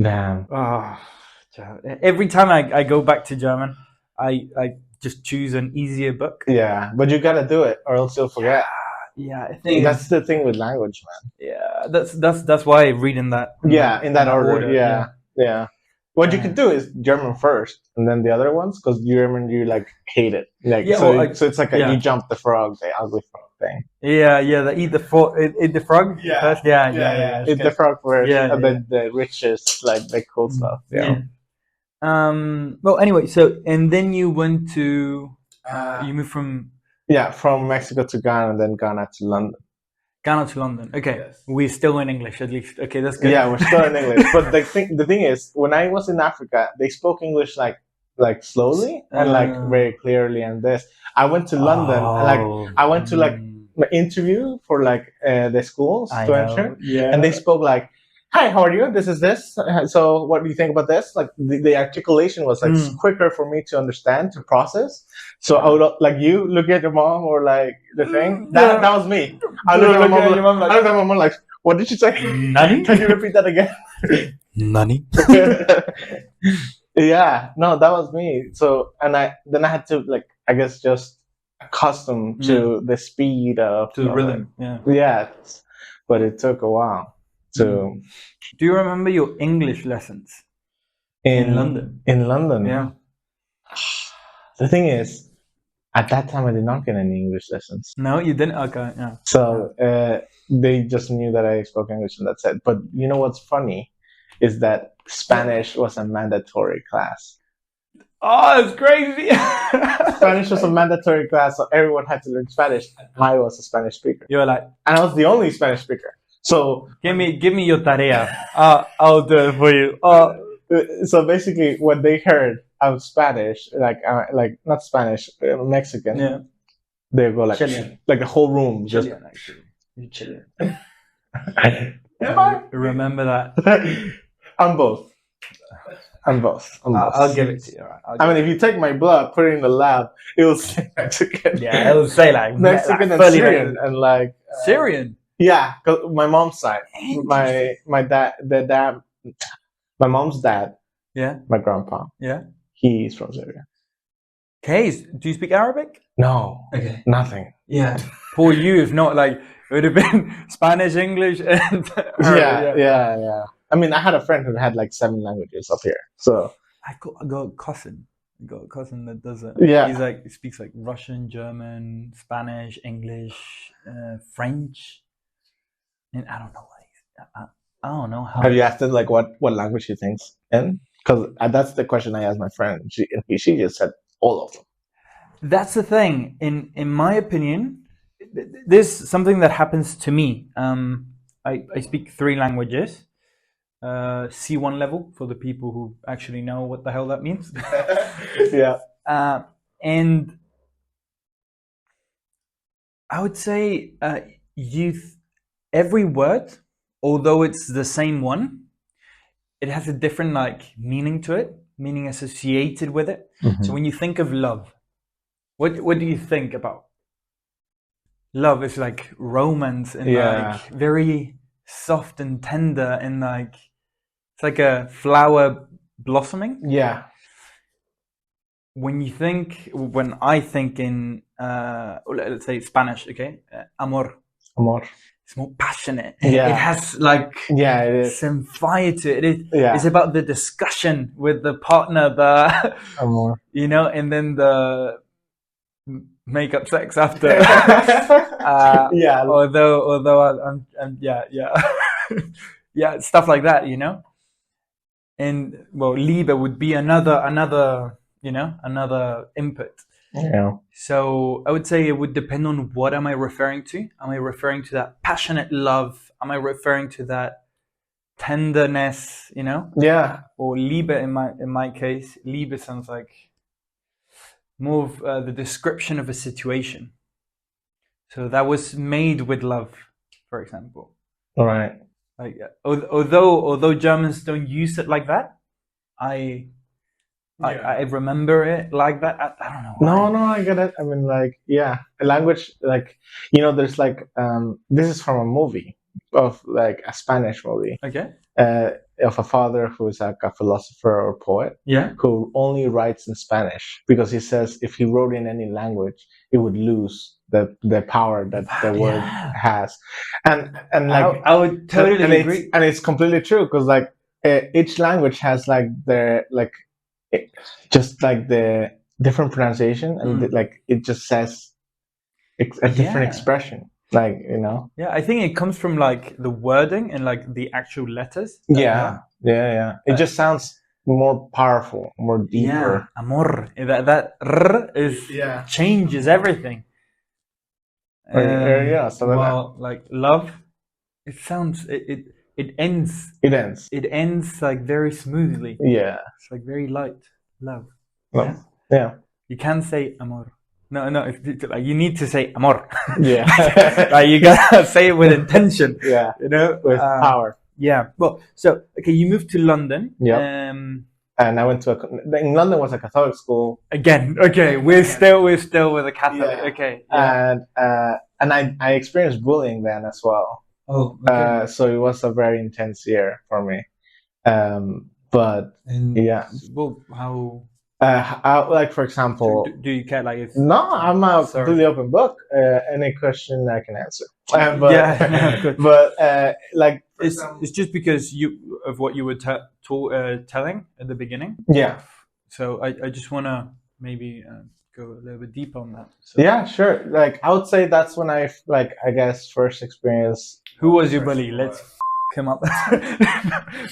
Damn. Oh, every time I go back to German, I just choose an easier book. Yeah, but you gotta do it, or else you'll forget. Yeah, I think That's the thing with language, man. yeah, that's why I read in that In that order. Yeah. Yeah. What you Uh, could do is German first, and then the other ones, because German you like hate it. Like yeah. Well, so it's like a you yeah. jump the frog, the ugly frog thing. Yeah. The eat the frog first. Yeah. It's Eat the good. frog first, Yeah. and then the riches, like the cool stuff. Yeah. Yeah. Well, anyway, so and then you went to you moved from Yeah, from Mexico to Ghana, and then Ghana to London. Ghana to London. Okay, Yes. we're still in English at least. Okay, that's good. Yeah, we're still in English. But the thing is, when I was in Africa, they spoke English like slowly and like very clearly. And this, I went to London, like I went to like an interview for like the schools I to know. enter, Yeah. and they spoke like, "Hi, how are you? This is this. So, what do you think about this?" Like the articulation was like quicker for me to understand, to process. So I would like you look at your mom or like the thing. That was me. I look at my mom. I look at my mom like, "What did she say? Nani? Can you repeat that again?" Nani? Yeah, no, that was me. So, and I had to like, I guess, just accustom to the speed of To the rhythm. Yeah, but it took a while. So, do you remember your English lessons in London? In London, Yeah. The thing is, at that time, I did not get any English lessons. No, you didn't. Okay, yeah. So they just knew that I spoke English, and that's it. But you know what's funny is that Spanish was a mandatory class. Oh, it's crazy. Spanish was a mandatory class, so everyone had to learn Spanish. And I was a Spanish speaker. You were like, and I was the only Spanish speaker. So give me your tarea. I'll do it for you. So basically, when they heard I was Spanish, like not Spanish, Mexican, yeah, they go like Chilean. Like the whole room just. Chilean, actually. You're Chilean. Am I? Remember that. I'm both. I'll give it to you. Right? I mean, if you take my blood, put it in the lab, it will say Mexican. Yeah, it will say like Mexican like, and Syrian and like Syrian. Yeah, 'cause my mom's side, my dad, my mom's dad. Yeah. My grandpa. Yeah. He's from Syria. Okay, do you speak Arabic? No. Okay. Nothing. Yeah. For you, if not, like it would have been Spanish, English, and Arabic. Yeah. I mean, I had a friend who had like 7 languages up here. So I got a cousin. That does it. Yeah. He speaks like Russian, German, Spanish, English, French, and I don't know. I don't know how. Have you asked him like what language he thinks in? Because that's the question I asked my friend. She just said all of them. That's the thing. In my opinion, there's something that happens to me. I speak 3 languages. C1 level for the people who actually know what the hell that means. Yeah. And I would say every word, although it's the same one, it has a different like meaning to it, meaning associated with it. Mm-hmm. So when you think of love, what do you think about? Love is like romance and like very soft and tender and like it's like a flower blossoming. Yeah. When I think in let's say Spanish, okay, amor. It's more passionate. Yeah. It has like it is. some fire to it. It's about the discussion with the partner, amor. You know, and then the make-up sex after. Although I'm yeah, stuff like that, you know. And well, Liebe would be another input. Yeah. So I would say it would depend on what am I referring to. Am I referring to that passionate love? Am I referring to that tenderness? You know. Yeah. Or Liebe in my case, Liebe sounds like more of the description of a situation. So that was made with love, for example. All right. Like although Germans don't use it like that, I remember it like that. I don't know why. No, I get it. I mean, like, yeah, a language, like, you know, there's like, this is from a movie of like a Spanish movie. Okay. Of a father who is like a philosopher or poet. Yeah. Who only writes in Spanish because he says if he wrote in any language, it would lose the power that the word Yeah. has, and like I would totally and agree. it's completely true because like each language has like their like it, just like the different pronunciation and like it just says a different Yeah. expression, like you know. Yeah, I think it comes from like the wording and like the actual letters that they Yeah, are. yeah. It just sounds more powerful, more Yeah, deeper. amor. That r is Yeah. changes everything. Yeah, so that Well, like love, it sounds it ends it ends. it ends like very smoothly. Yeah. It's like very light. Love. Yeah. Well, yeah. You can say amor. No, it's like you need to say amor. Yeah. Like you gotta say it with intention. Yeah. You know. With power. Yeah. Well, so okay, you moved to London. Yep. And I went to in London was a Catholic school. Again, okay, we're still with a Catholic. Yeah. Okay. Yeah. And I experienced bullying then as well. Oh. Okay. So it was a very intense year for me. But And yeah. well, how like for example, do you care? Like, if no, I'm a sorry. completely open book. Any question I can answer. But, Yeah, no, good. but like It's just because of what you were telling at the beginning. yeah, So I just want to maybe go a little bit deeper on that. So, yeah, sure. Like I would say that's when I guess first experience. who was your bully? Let's him up.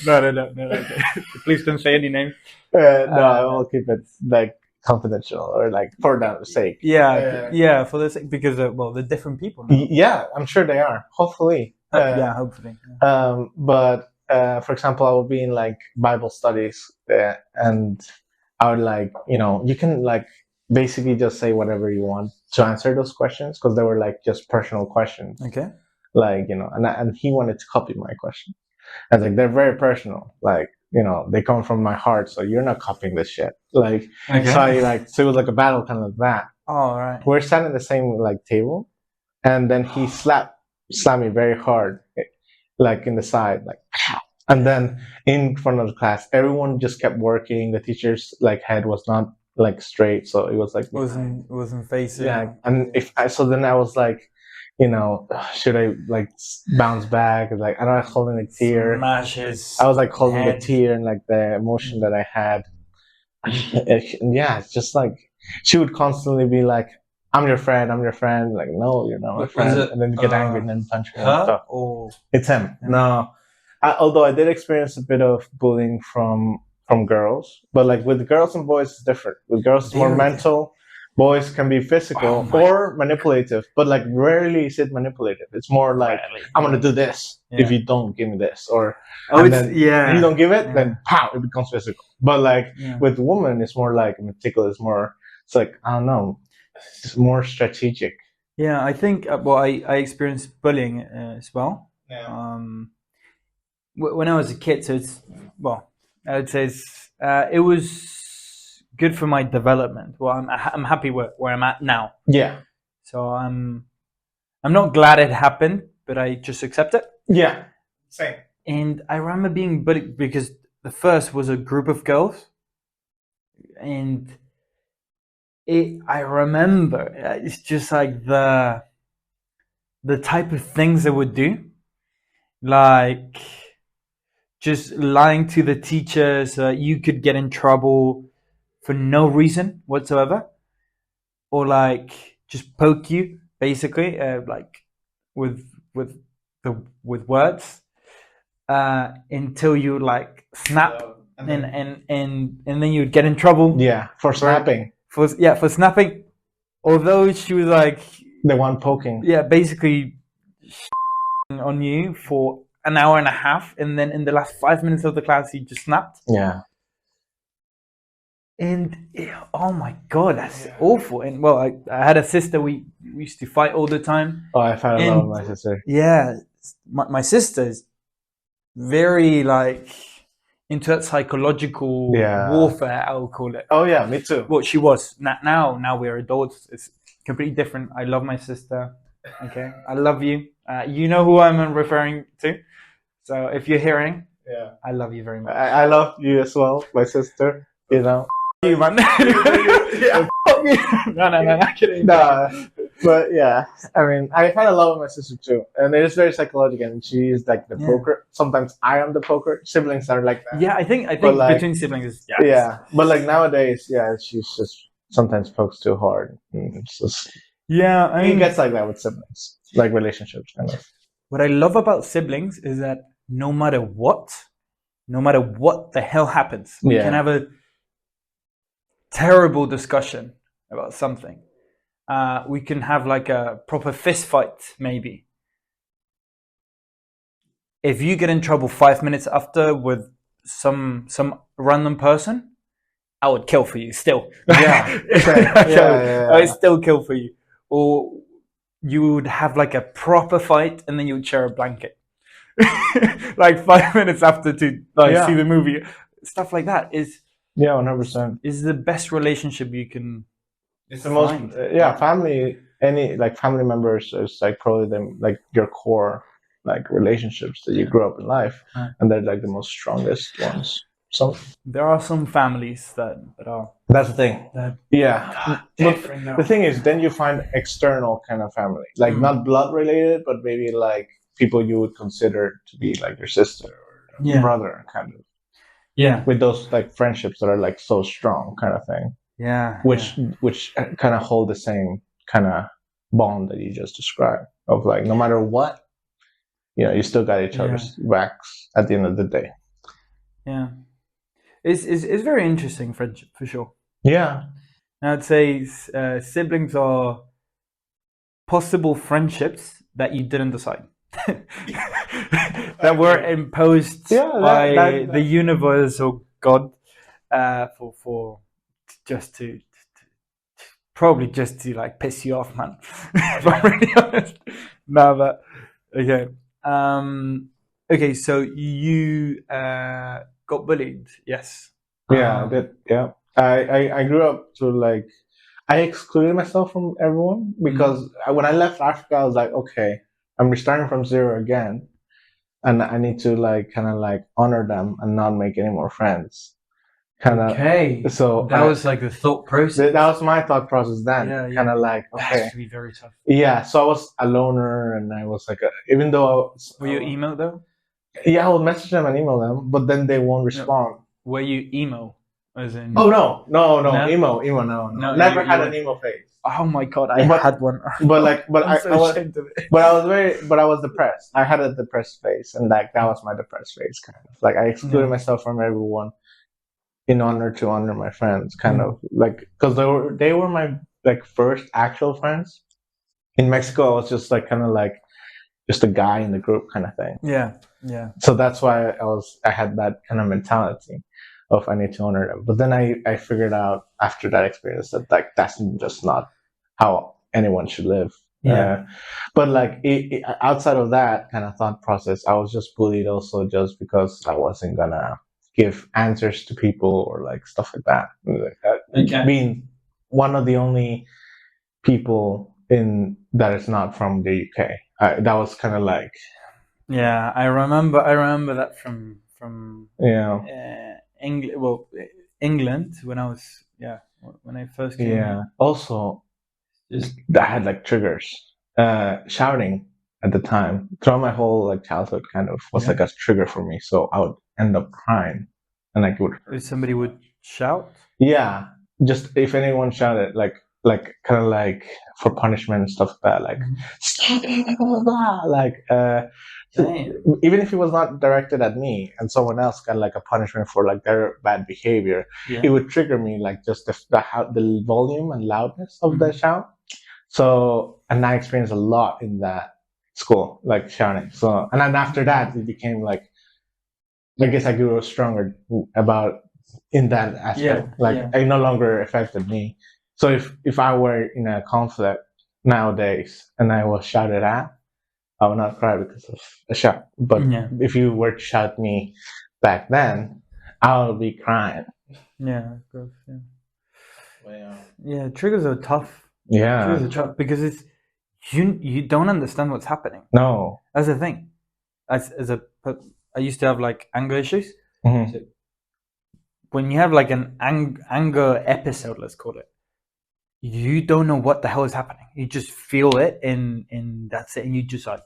No. Okay. Please don't say any names. No, I will keep it like confidential or like for that sake. Yeah, for the sake, because well, they're different people now. Yeah, I'm sure they are. Hopefully. Yeah, hopefully. But for example, I would be in like Bible studies, and I would like you can like basically just say whatever you want to answer those questions because they were like just personal questions. Okay. Like and he wanted to copy my question. I was like, they're very personal. Like they come from my heart, so you're not copying this shit. Like Okay. so it was like a battle kind of like that. All right. We're sat at the same like table, and then he slammed me very hard, like in the side, like, and then in front of the class, everyone just kept working. The teacher's like head was not like straight, so it was like wasn't facing. yeah. And so then I was like, should I like bounce back? Like I was holding a tear. Smash his I was like holding head. the tear and like the emotion that I had. Yeah, it's just like she would constantly be like, I'm your friend. Like, no, you're not my friend. And then you get angry and then punch her and stuff. Or It's him. No. Although I did experience a bit of bullying from girls, but like with girls and boys, it's different. With girls, it's more mental. Boys can be physical or manipulative, but like rarely is it manipulative. It's more like, I'm going to do this if you don't give me this. Or, if you don't give it, then pow, it becomes physical. But like with women, it's more like meticulous, more, it's like, I don't know, it's more strategic. Yeah, I think, well, I experienced bullying as well. Yeah. When I was a kid, so it's, well, I would say it was good for my development. Well, I'm happy where I'm at now. Yeah. So I'm not glad it happened, but I just accept it. Yeah. Same. And I remember being bullied because the first was a group of girls, and I remember it's just like the type of things they would do, like just lying to the teacher so that you could get in trouble for no reason whatsoever, or like just poke you basically, like with words, until you like snap, and then you'd get in trouble. Yeah, for snapping. For snapping. Although she was like the one poking. Yeah, basically on you for an hour and a half, and then in the last 5 minutes of the class, he just snapped. Yeah. And oh my god, that's awful. And well, I had a sister. We used to fight all the time. Oh, I fell in love with my sister. Yeah, my sister's very like into that psychological warfare, I would call it. Oh yeah, me too. Well, she was. Now we're adults. It's completely different. I love my sister. Okay, I love you. You know who I'm referring to. So if you're hearing, I love you very much. I love you as well, my sister. You know. You man. No, kidding. Nah. But yeah, I mean, I kind of love my sister too, and it is very psychological. And she is like the Yeah. poker. Sometimes I am the poker. Siblings are like that. Yeah, I But think like, between siblings is yeah, but like nowadays, yeah, she's just sometimes pokes too hard. It's just, yeah. I it gets mean, like that with siblings, like relationships, kind of. what I love about siblings is that no matter what the hell happens, we can Yeah, have a terrible discussion about something. We can have like a proper fist fight, maybe. If you get in trouble 5 minutes after with some random person, I would kill for you still. yeah, same. Yeah, yeah, I would yeah. still kill for you. Or you would have like a proper fight and then you would share a blanket. Like 5 minutes after to like see Yeah, the movie. Stuff like that yeah, 100%. is the best relationship you can It's the most, find. yeah, family. Any like family members is like probably them like your core like relationships that you Yeah. grew up in life, Uh, and they're like the most strongest ones. So there are some families that are that's the thing. that Yeah, but different the though. thing is, then you find external kind of family, like Mm. not blood related, but maybe like people you would consider to be like your sister or Yeah. brother, kind of. Yeah. With those like friendships that are like so strong, kind of thing, Yeah. which kind of hold the same kind of bond that you just described of like no matter what, you still got each Yeah. other's backs at the end of the day. Yeah. It's very interesting friendship for sure. Yeah, I'd say siblings are possible friendships that you didn't decide. That were imposed yeah, by the universe or God for just to probably just to like piss you off, man. If I'm really honest. No, but okay. Okay, so you got bullied, yes. yeah, that yeah. I grew up to like I excluded myself from everyone because when I left Africa, I was like, okay, I'm restarting from zero again, and I need to like kind of like honor them and not make any more friends. Kind of. Okay, So that was like the thought process. that was my thought process then. Yeah, Kind yeah. of like That okay, has to be very tough. yeah. So I was a loner, and I was like, even though Were you emo though? yeah, I would message them and email them, but then they won't respond. Were you emo? As in? Oh no, no, no, No? emo, no, No, never you had were- an emo phase. Oh my god, I But- had one. But like, but I'm I so was, ashamed of it. but I was depressed. I had a depressed phase, and like that was my depressed phase, kind of. Like I excluded Yeah. myself from everyone in order to honor my friends, kind of like because they were my like first actual friends. In Mexico, I was just like kind of like just a guy in the group kind of thing. Yeah, yeah. So that's why I had that kind of mentality of I need to honor them. But then I figured out after that experience that like that's just not how anyone should live. Yeah. But like outside of that kind of thought process, I was just bullied also just because I wasn't gonna give answers to people or like stuff like that. Okay. Being one of the only people in that is not from the UK, that was kind of like Yeah, I remember that from England. Well, England when I was when I first came. Yeah. Also, Just I had like triggers. Shouting at the time throughout my whole like childhood kind of was like a trigger for me. So I would end up crying, and like it would hurt. if somebody would shout. Yeah, just if anyone shouted like kind of like for punishment and stuff like that, like stop it, blah, blah, blah. Like Damn. even if it was not directed at me and someone else got like a punishment for like their bad behavior, it would trigger me like just the volume and loudness of the shout. So and I experienced a lot in that school, like shouting. So and then after that, it became like I guess I grew stronger about in that aspect. It no longer affected me. So if I were in a conflict nowadays and I was shouted at, I would not cry because of a shout. But if you were to shout me back then, I would be crying. Yeah, of course. Yeah. Yeah, triggers are tough. Yeah. Triggers are tough because it's you don't understand what's happening. No. That's the thing. I used to have like anger issues. Mm-hmm. So when you have like an anger episode, let's call it, you don't know what the hell is happening. You just feel it, and that's it. And you just like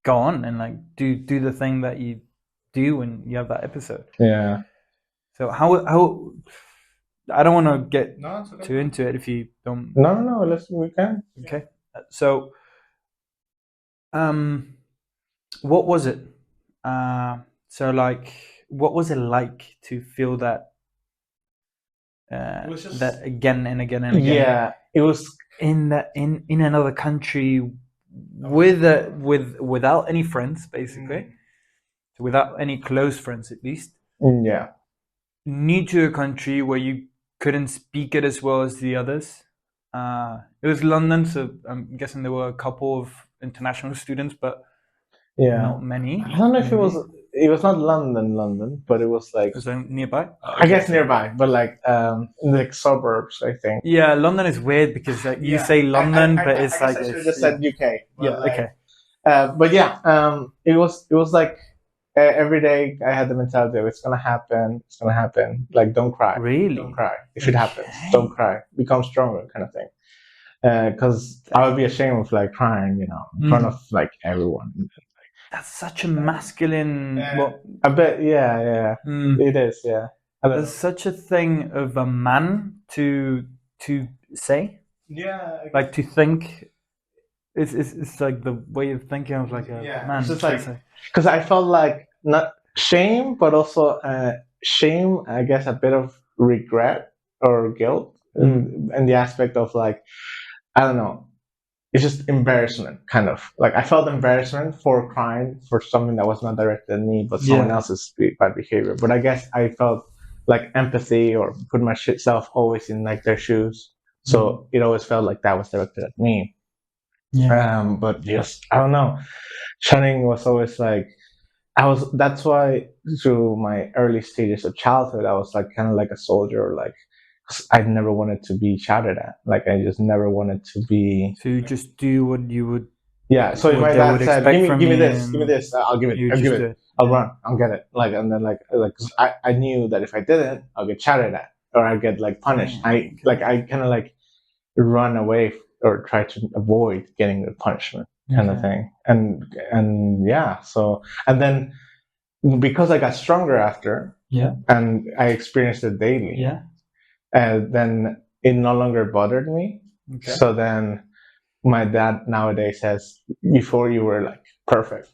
go on and like do the thing that you do when you have that episode. Yeah. So how I don't want to get No, it's okay. too into it if you don't. No, no, no. We can. Okay. So um, what was it? So like, what was it like to feel that It was just that again and again and again yeah. It was in another country without any friends, basically, without any close friends at least, yeah. new to a country where you couldn't speak it as well as the others. It was London, so I'm guessing there were a couple of international students, but Yeah. not many. I don't know if it was. Maybe It was not London, but it was like was that nearby? Oh, I okay. guess nearby, but like in the suburbs, I think. Yeah, London is weird because like, you Yeah, say London, but it's I guess like I should have this. just said UK. Yeah, But like, okay. but yeah, it was like every day I had the mentality of it's gonna happen, it's gonna happen. Like don't cry, Really? don't cry. If it happens, don't cry. Become stronger, kind of thing. Because I would be ashamed of like crying, you know, in front of like everyone. That's such a masculine. Well, I bet, yeah, it is, yeah. I don't there's know. such a thing of a man to say, Yeah, like to think. It's like the way of thinking of like a yeah. man. It's just To like say. because I felt like not shame, but also shame. I guess a bit of regret or guilt in the aspect of like I don't know. It's just embarrassment, kind of like I felt embarrassment for crying for something that was not directed at me, but someone Yeah. else's bad behavior. But I guess I felt like empathy or put myself always in like their shoes, so it always felt like that was directed at me. Yeah. But just I don't know. Shunning was always like I was. That's why through my early stages of childhood, I was like kind of like a soldier. Like 'cause I never wanted to be shouted at. Like I just never wanted to be. So you just do what you would, Yeah. So if what my they dad would said, expect from give me you, this, give me and this," I'll give it. you I'll give just do it. it. I'll Yeah. run. I'll get it. Like and then like 'cause I knew that if I didn't, I'll get shouted at or I'd get like punished. Damn. Okay. I kind of like run away or try to avoid getting the punishment kind of Okay. thing. And yeah. So and then because I got stronger after Yeah. and I experienced it daily, Yeah. then it no longer bothered me. Okay. So then my dad nowadays says, before you were like perfect.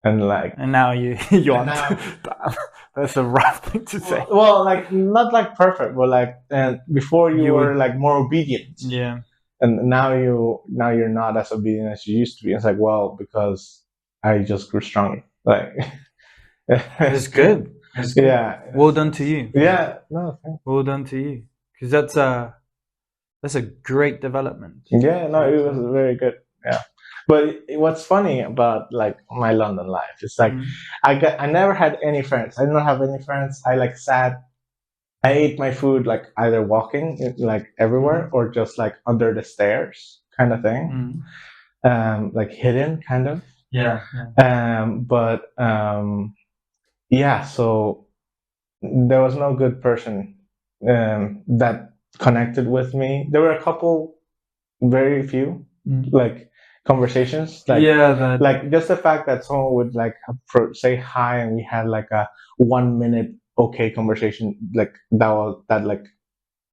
And like, And now you and aren't. now, That's a rough thing to say. well, like not like perfect, but like before you You were would. like more obedient, Yeah. and now you're not as obedient as you used to be. It's like, well, because I just grew stronger. Like, It's good. It's good. yeah, Well done to you. yeah, no, Well done to you. Because that's a great development. yeah, no, it was very good. Yeah, but what's funny about like my London life is like I never had any friends. I didn't have any friends. I like sat. I ate my food like either walking like everywhere or just like under the stairs kind of thing. Like hidden kind of. Yeah. But yeah, so there was no good person that connected with me. There were a couple, very few, like conversations, like Yeah. That. like just the fact that someone would like say hi and we had like a 1 minute okay conversation, like that like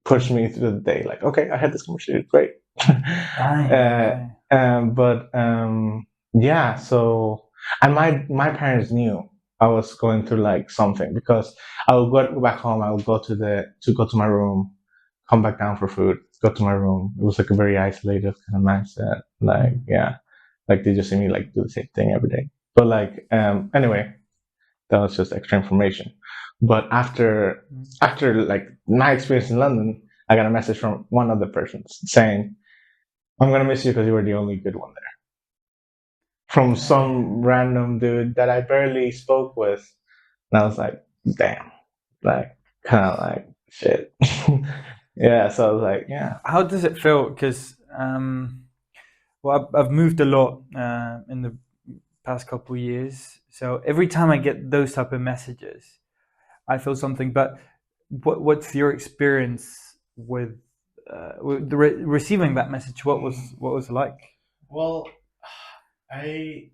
pushed me through the day. Like okay, I had this conversation, great. Okay. But yeah, so and my parents knew I was going through like something because I would go back home. I would go go to my room, come back down for food, go to my room. It was like a very isolated kind of mindset. Like yeah, like they just see me like do the same thing every day. But like anyway, that was just extra information. But after like my experience in London, I got a message from one of the persons saying, "I'm gonna miss you because you were the only good one there." From some random dude that I barely spoke with, and I was like, "Damn!" Like kind of like shit. Yeah, so I was like, "Yeah." How does it feel? Because well, I've moved a lot in the past couple of years. So every time I get those type of messages, I feel something. But what's your experience with receiving that message? What was it like? Well, I,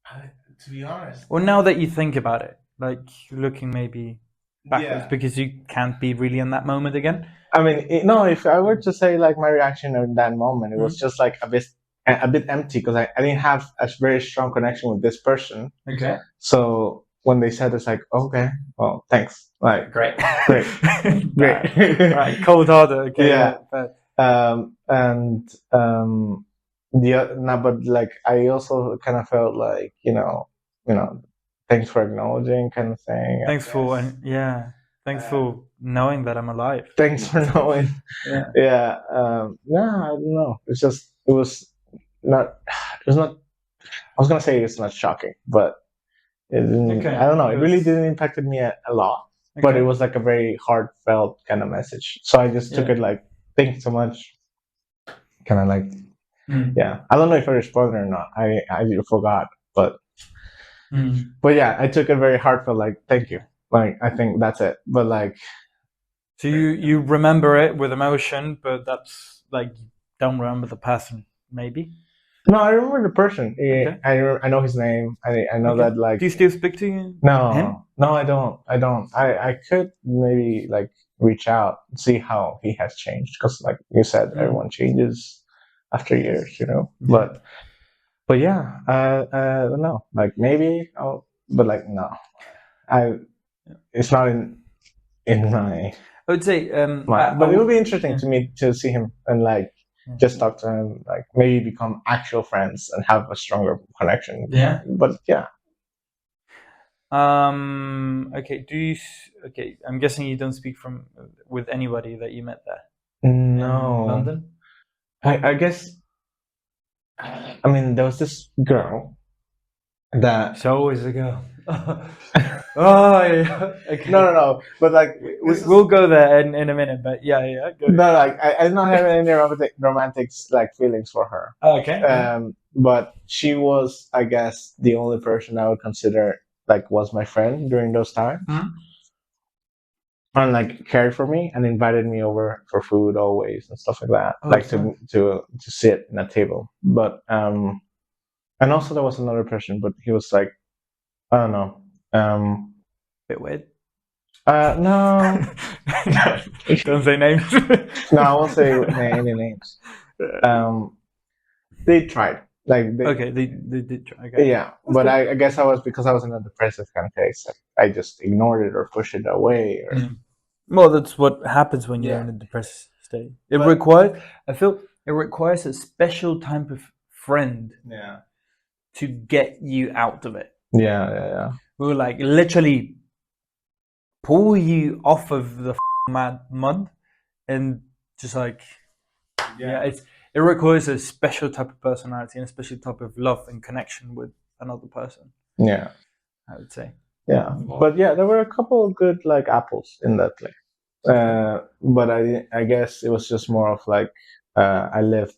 I to be honest, Or now that you think about it, like looking maybe backwards, yeah. because you can't be really in that moment again. I mean, no. If I were to say like my reaction in that moment, it was Mhm. just like a bit empty because I didn't have a very strong connection with this person. Okay. So when they said it's like, okay, well, thanks, like Great. great, great, Right. Cold hearted. Okay. yeah. But And no, but like I also kind of felt like thanks for acknowledging, kind of thing. I thanks for guess. thanks for knowing that I'm alive. Thanks for knowing. Yeah. Yeah. Yeah. I don't know. It was not. It was not. I was gonna say it's not shocking, but it didn't. Okay. I don't know. It really Because- didn't impact me a lot, but it Okay. was like a very heartfelt kind of message. So I just took Yeah. it like, thanks so much. Kind of like, Mm. yeah. I don't know if I responded or not. I forgot, but Mm. yeah, I took it very heartfelt. Like, thank you. Like, I think that's it. But like, So you remember it with emotion, but that's like you don't remember the person, maybe. no, I remember the person. Okay. I know his name. I know Okay. that like. Do you still speak to him? No, I don't. I don't. I could maybe like reach out, see how he has changed, because like you said, Mm. everyone changes after years, Yeah. But yeah, I don't know. Like maybe, but like no, I. It's not in my. I would say But it would be interesting yeah. to me to see him and like Yeah. just talk to him, like maybe become actual friends and have a stronger connection. Yeah. But yeah. Okay. Okay. I'm guessing you don't speak with anybody that you met there in No. London. I guess. I mean, there was this girl that. So always a girl. Oh yeah. Okay. No. But like, We'll go there in a minute. But yeah. Go. no, like I did not have any romantic like feelings for her. Okay. But she was, I guess, the only person I would consider like was my friend during those times. Mhm. And like cared for me and invited me over for food always and stuff like that, Oh, like that's to sit in a table. But and also there was another person, but he was like, I don't know. Bit weird. No, Don't say names. no, I won't say any names. They tried, like Okay, they did try. Okay. yeah, but I guess I was because I was in a depressive kind of case. I just ignored it or pushed it away. Or Mm. Well, that's what happens when you're Yeah. in a depressed state. It But- requires. I feel it requires a special type of friend yeah, to get you out of it. yeah. Who will like literally pull you off of the mud and just like it requires a special type of personality and a special type of love and connection with another person. Yeah. I would say. Yeah, but yeah, there were a couple of good like apples in that place. But I guess it was just more of like I lived.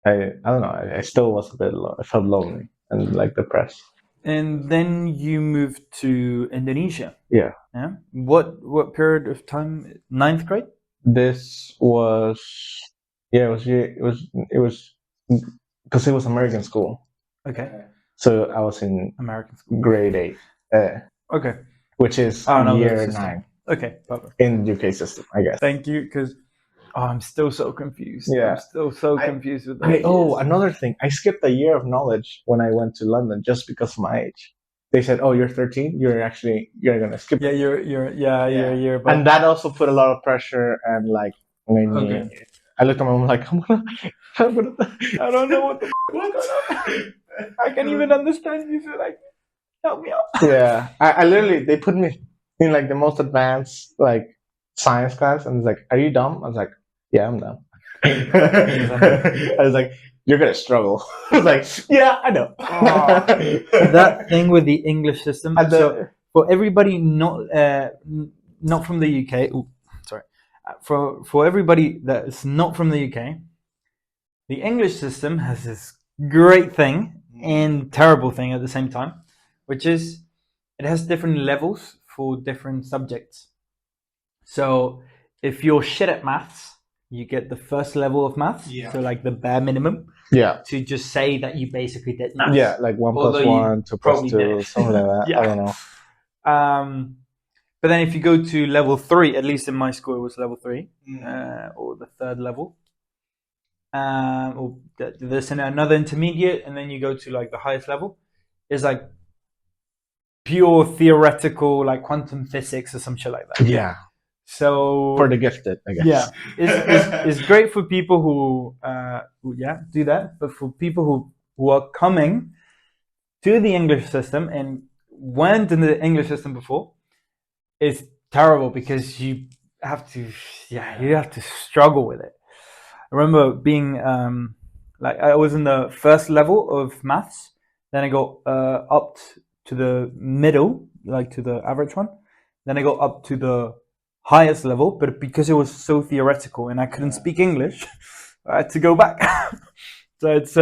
I don't know. I still was a bit. I felt lonely and like depressed. And then you moved to Indonesia. Yeah. Yeah. What period of time? Ninth grade. This was. Yeah, it was because it was American school. Okay. So I was in American school. grade 8, Okay. which is Another year system. 9 Okay. Perfect. in UK system, I guess. Thank you, because I'm still so confused. Yeah. I'm still so I- confused with the Another thing. I skipped a year of knowledge when I went to London just because of my age. They said, "Oh, you're 13. You're gonna skip." Yeah, it." you're. But And that also put a lot of pressure and like made me. Okay. I looked at my mom like, I'm gonna. I don't know what the what's going on. I can't even understand you. So like, help me out. Yeah, I literally they put me in like the most advanced like science class, and it's like, "Are you dumb?" I was like, "Yeah, I'm dumb." I was like, "You're gonna struggle." I was like, "Yeah, I know." That thing with the English system. So for everybody not from the UK, sorry, for everybody that's not from the UK, the English system has this great thing and terrible thing at the same time, which is it has different levels for different subjects. So if you're shit at maths, you get the first level of maths, Yeah. so like the bare minimum, Yeah. to just say that you basically did maths. Yeah, like one Although plus you one, two plus probably two, did. something like that. Yeah. I don't know. But then if you go to level 3, at least in my school it was level 3, Mm. or the third level. Or there's another intermediate, and then you go to like the highest level. It's like pure theoretical, like quantum physics or some shit like that. Yeah, So for the gifted, I guess. yeah, it's great for people who do that, but for people who are coming to the English system and went in the English system before, it's terrible because you have to struggle with it. I remember being like I was in the first level of maths, then I got up to the middle, like to the average one, then I got up to the highest level, but because it was so theoretical and I couldn't speak English, I had to go back. So it's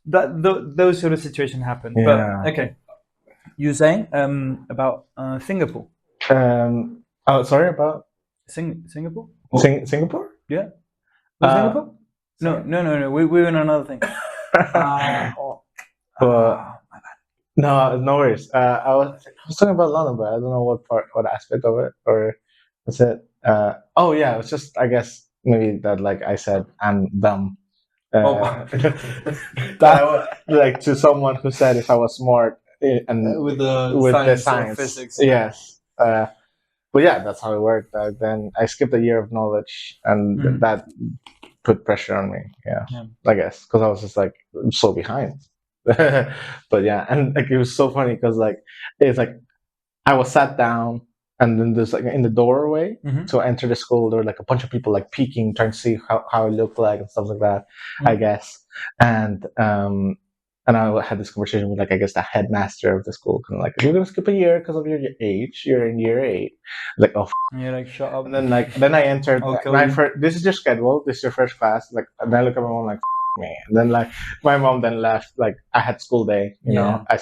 those sort of situations happen. Yeah. But okay, you were saying about Singapore. Oh, sorry about Singapore? Singapore? Yeah. Was Singapore? No, sorry. no. We were in another thing. But no, no worries. I was talking about London, but I don't know what aspect of it, or was it? Oh yeah, it was just I guess maybe that like I said I'm dumb. That I was, like to someone who said if I was smart and with the with the science or science, physics. yes. But yeah, that's how it worked. Then I skipped a year of knowledge, and that put pressure on me. Yeah. I guess because I was just like so behind. But yeah, and like it was so funny because like it's like I was sat down, and then there's like in the doorway to enter the school, there were like a bunch of people like peeking, trying to see how it looked like and stuff like that. I guess, and I had this conversation with like I guess the headmaster of the school, kind of like you're gonna skip a year because of your age. You're in year 8. Like and you're like shut up. and then I entered my you. first. This is your schedule. This is your first class. Like and I look at my mom like me. And then like my mom then left. Like I had school day. You know, I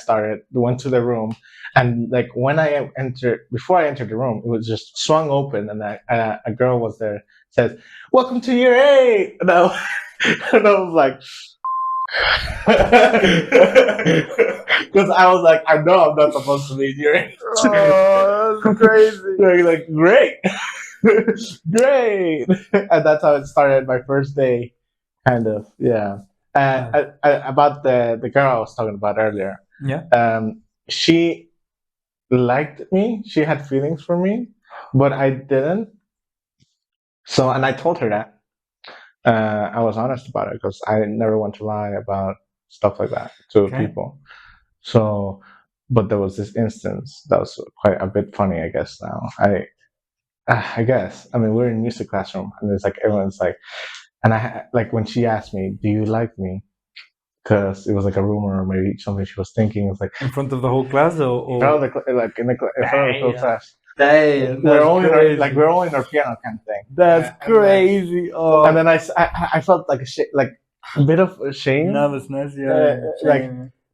went to the room, and like when I entered, before I entered the room, it was just swung open, and a girl was there. Says, "Welcome to year 8." And and I was like. Because I was like, I know I'm not supposed to be here. Oh, that's crazy. Like great, great, and that's how it started. My first day, kind of, yeah. About the girl I was talking about earlier. Yeah. She liked me. She had feelings for me, but I didn't. So, and I told her that. I was honest about it because I never want to lie about stuff like that to people. So, but there was this instance that was quite a bit funny, I guess. Now, I guess, I mean, we're in music classroom, and it's like everyone's like, and like when she asked me, "Do you like me?" Because it was like a rumor or maybe something she was thinking. It's like in front of the whole class, or like in front of the whole class. Damn, we're all in our piano kind of thing. That's crazy. Oh, and then I felt like a bit of shame, nervousness,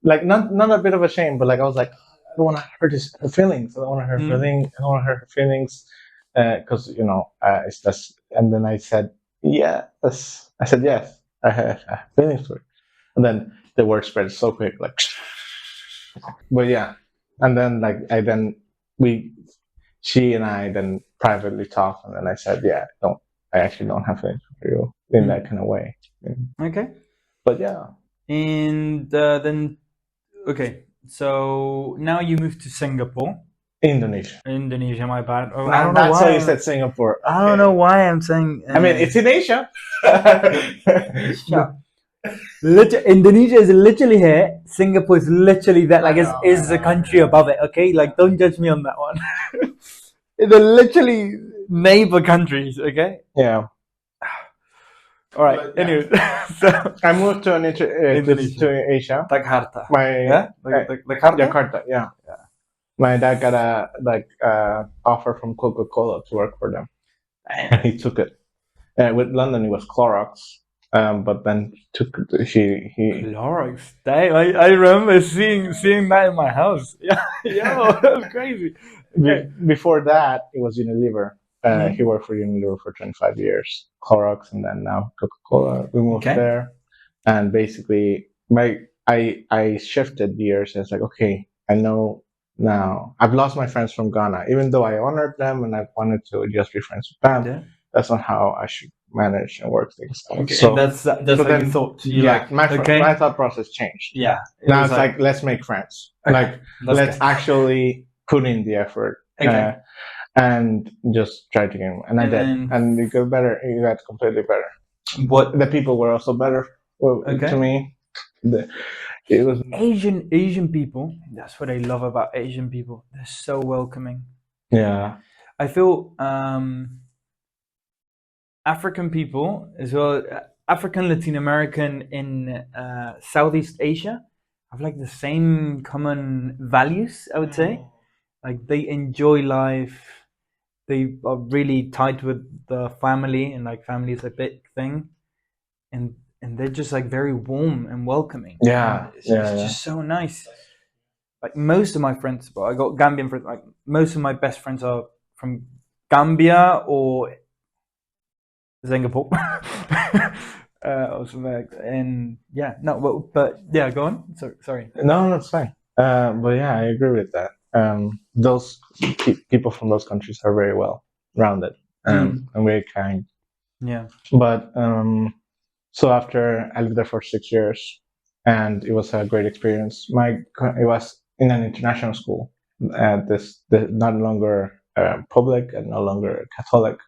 like not a bit of a shame, but like I was like, I don't want to hurt her feelings. I don't want to hurt her feelings. I don't want to hurt her feelings, because it's just. And then I said, yes. I said yes. I have feelings for it. And then the word spread so quick, like. But yeah, and then like she and I then privately talked, and then I said, yeah, I actually don't have feelings for you in that kind of way. Okay. But yeah. And then, okay, so now you moved to Singapore. Indonesia, my bad. Oh, I don't know why you said Singapore. Okay. I don't know why I'm saying. I mean, it's in Asia. Indonesia is literally here. Singapore is literally that. Like, is the country above it. Okay, like don't judge me on that one. They're literally neighbor countries. Okay. Yeah. All right. Anyway, so I moved to to Asia. Jakarta. Jakarta. Yeah. My dad got a offer from Coca-Cola to work for them, and he took it. With London, it was Clorox. But then he Clorox. I remember seeing that in my house. Yeah, that was crazy. Before that, it was Unilever. He worked for Unilever for 25 years, Clorox, and then now Coca-Cola. We moved Okay. there, and basically, I shifted gears. It's like, okay, I know now. I've lost my friends from Ghana, even though I honored them and I wanted to just be friends with them. Yeah. That's not how I should manage and work things out. Okay. And that's So how you then, thought. You yeah, like okay. my thought process changed. Yeah. It Now was it's like let's make friends. okay, Like let's let's go. actually put in the effort. Okay. And just try to get him. And I And did. then And it got better. It got completely better. what The people were also better Okay. to me. It was Asian people, that's what I love about Asian people. They're so welcoming. yeah. I feel African people as well, African, Latin American in Southeast Asia have like the same common values, I would say. Like they enjoy life. They are really tight with the family, and like family is a big thing. And they're just like very warm and welcoming. Yeah. And it's just so nice. Like most of my friends, but I got Gambian friends. Like most of my best friends are from Gambia or Singapore. Or something like that. And yeah, no, but yeah, go on. Sorry. No, that's fine. But yeah, I agree with that. Those people from those countries are very well rounded and very kind. Yeah. But so after I lived there for 6 years, and it was a great experience. It was in an international school. Not longer public and no longer Catholic.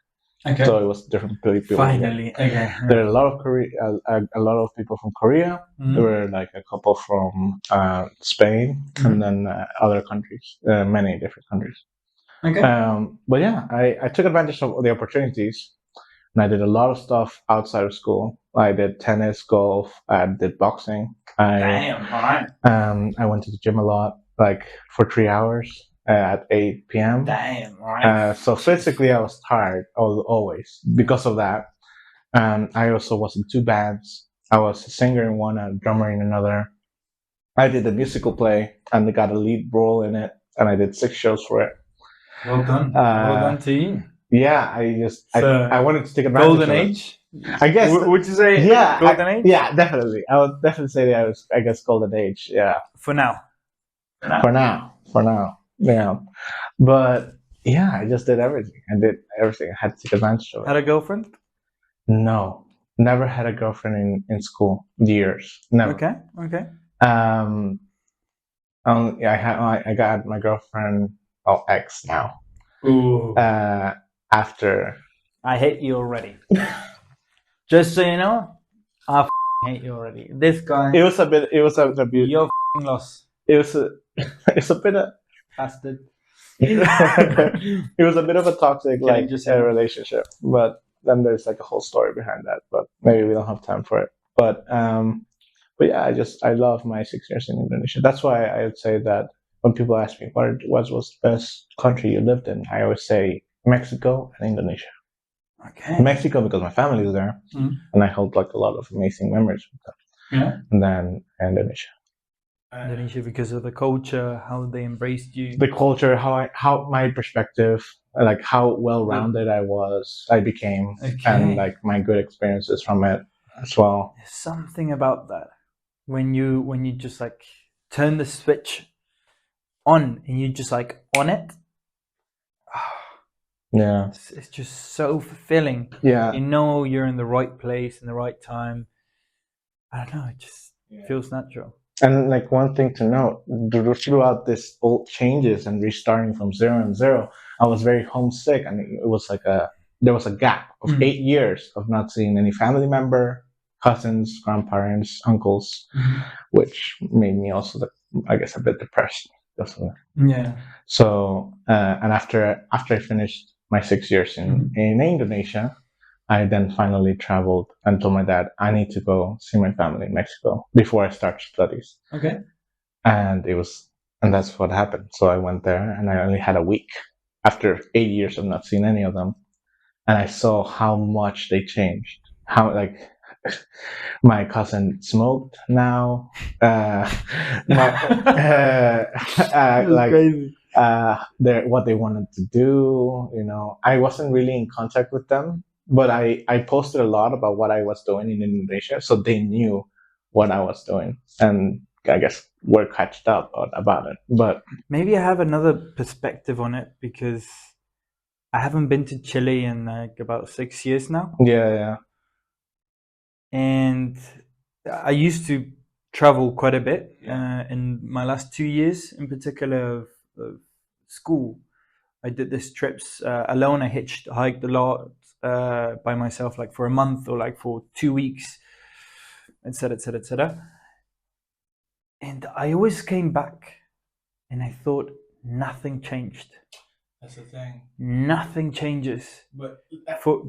Okay. So it was different people. Finally, okay. There are a lot of a lot of people from Korea. There were like a couple from Spain, and then other countries, many different countries. Okay. But yeah, I took advantage of the opportunities, and I did a lot of stuff outside of school. I did tennis, golf, I did boxing. Damn, all right. I went to the gym a lot, like for 3 hours at 8 p.m. Damn, all right. So physically, I was tired always because of that. I also was in 2 bands. I was a singer in one and a drummer in another. I did a musical play and I got a lead role in it, and I did 6 shows for it. Well done. Well done to you. Yeah, I wanted to take advantage Golden of it. age? I guess. Would you say Yeah, golden age? Yeah, definitely. I would definitely say that I guess golden age. Yeah. For now. For now. Yeah. But yeah, I just did everything. I did everything. I had to take advantage of it. Had a girlfriend? No, never had a girlfriend in school. Years, never. Okay. I got my girlfriend, ex now. Ooh. After I hate you already. Just so you know, I hate you already. This guy. It was a bit. You're lost. It's a bit of. Bastard. It was a bit of a toxic relationship, but then there's like a whole story behind that. But maybe we don't have time for it. But yeah, I love my 6 years in Indonesia. That's why I would say that when people ask me what was the best country you lived in, I always say Mexico and Indonesia. Okay. Mexico because my family is there, and I held like a lot of amazing memories with them. Yeah. And then Indonesia. Indonesia because of the culture, how they embraced you. The culture, how my perspective, like how well-rounded I became, and like my good experiences from it as well. There's something about that when you just like turn the switch on and you just like on it. Yeah, it's just so fulfilling. Yeah, you know you're in the right place in the right time. I don't know, it just feels natural. And like one thing to note, throughout this old changes and restarting from zero, I was very homesick, and it was like there was a gap of 8 years of not seeing any family member, cousins, grandparents, uncles, which made me also, I guess, a bit depressed. Yeah. So and after I finished my 6 years in Indonesia, I then finally traveled and told my dad, I need to go see my family in Mexico before I start studies. Okay. And that's what happened. So I went there, and I only had a week after 8 years of not seeing any of them. And I saw how much they changed. How like my cousin smoked now. Like crazy. what they wanted to do. I wasn't really in contact with them, but I posted a lot about what I was doing in Indonesia, so they knew what I was doing, and I guess we're catched up about it. But Maybe I have another perspective on it because I haven't been to Chile in like about 6 years now, yeah, yeah, and I used to travel quite a bit yeah, in my last 2 years, in particular of school. I did these trips alone. I hiked a lot by myself, like for a month or like for 2 weeks, etc., etc., etc. And I always came back, and I thought nothing changed. that's the thing. Nothing changes But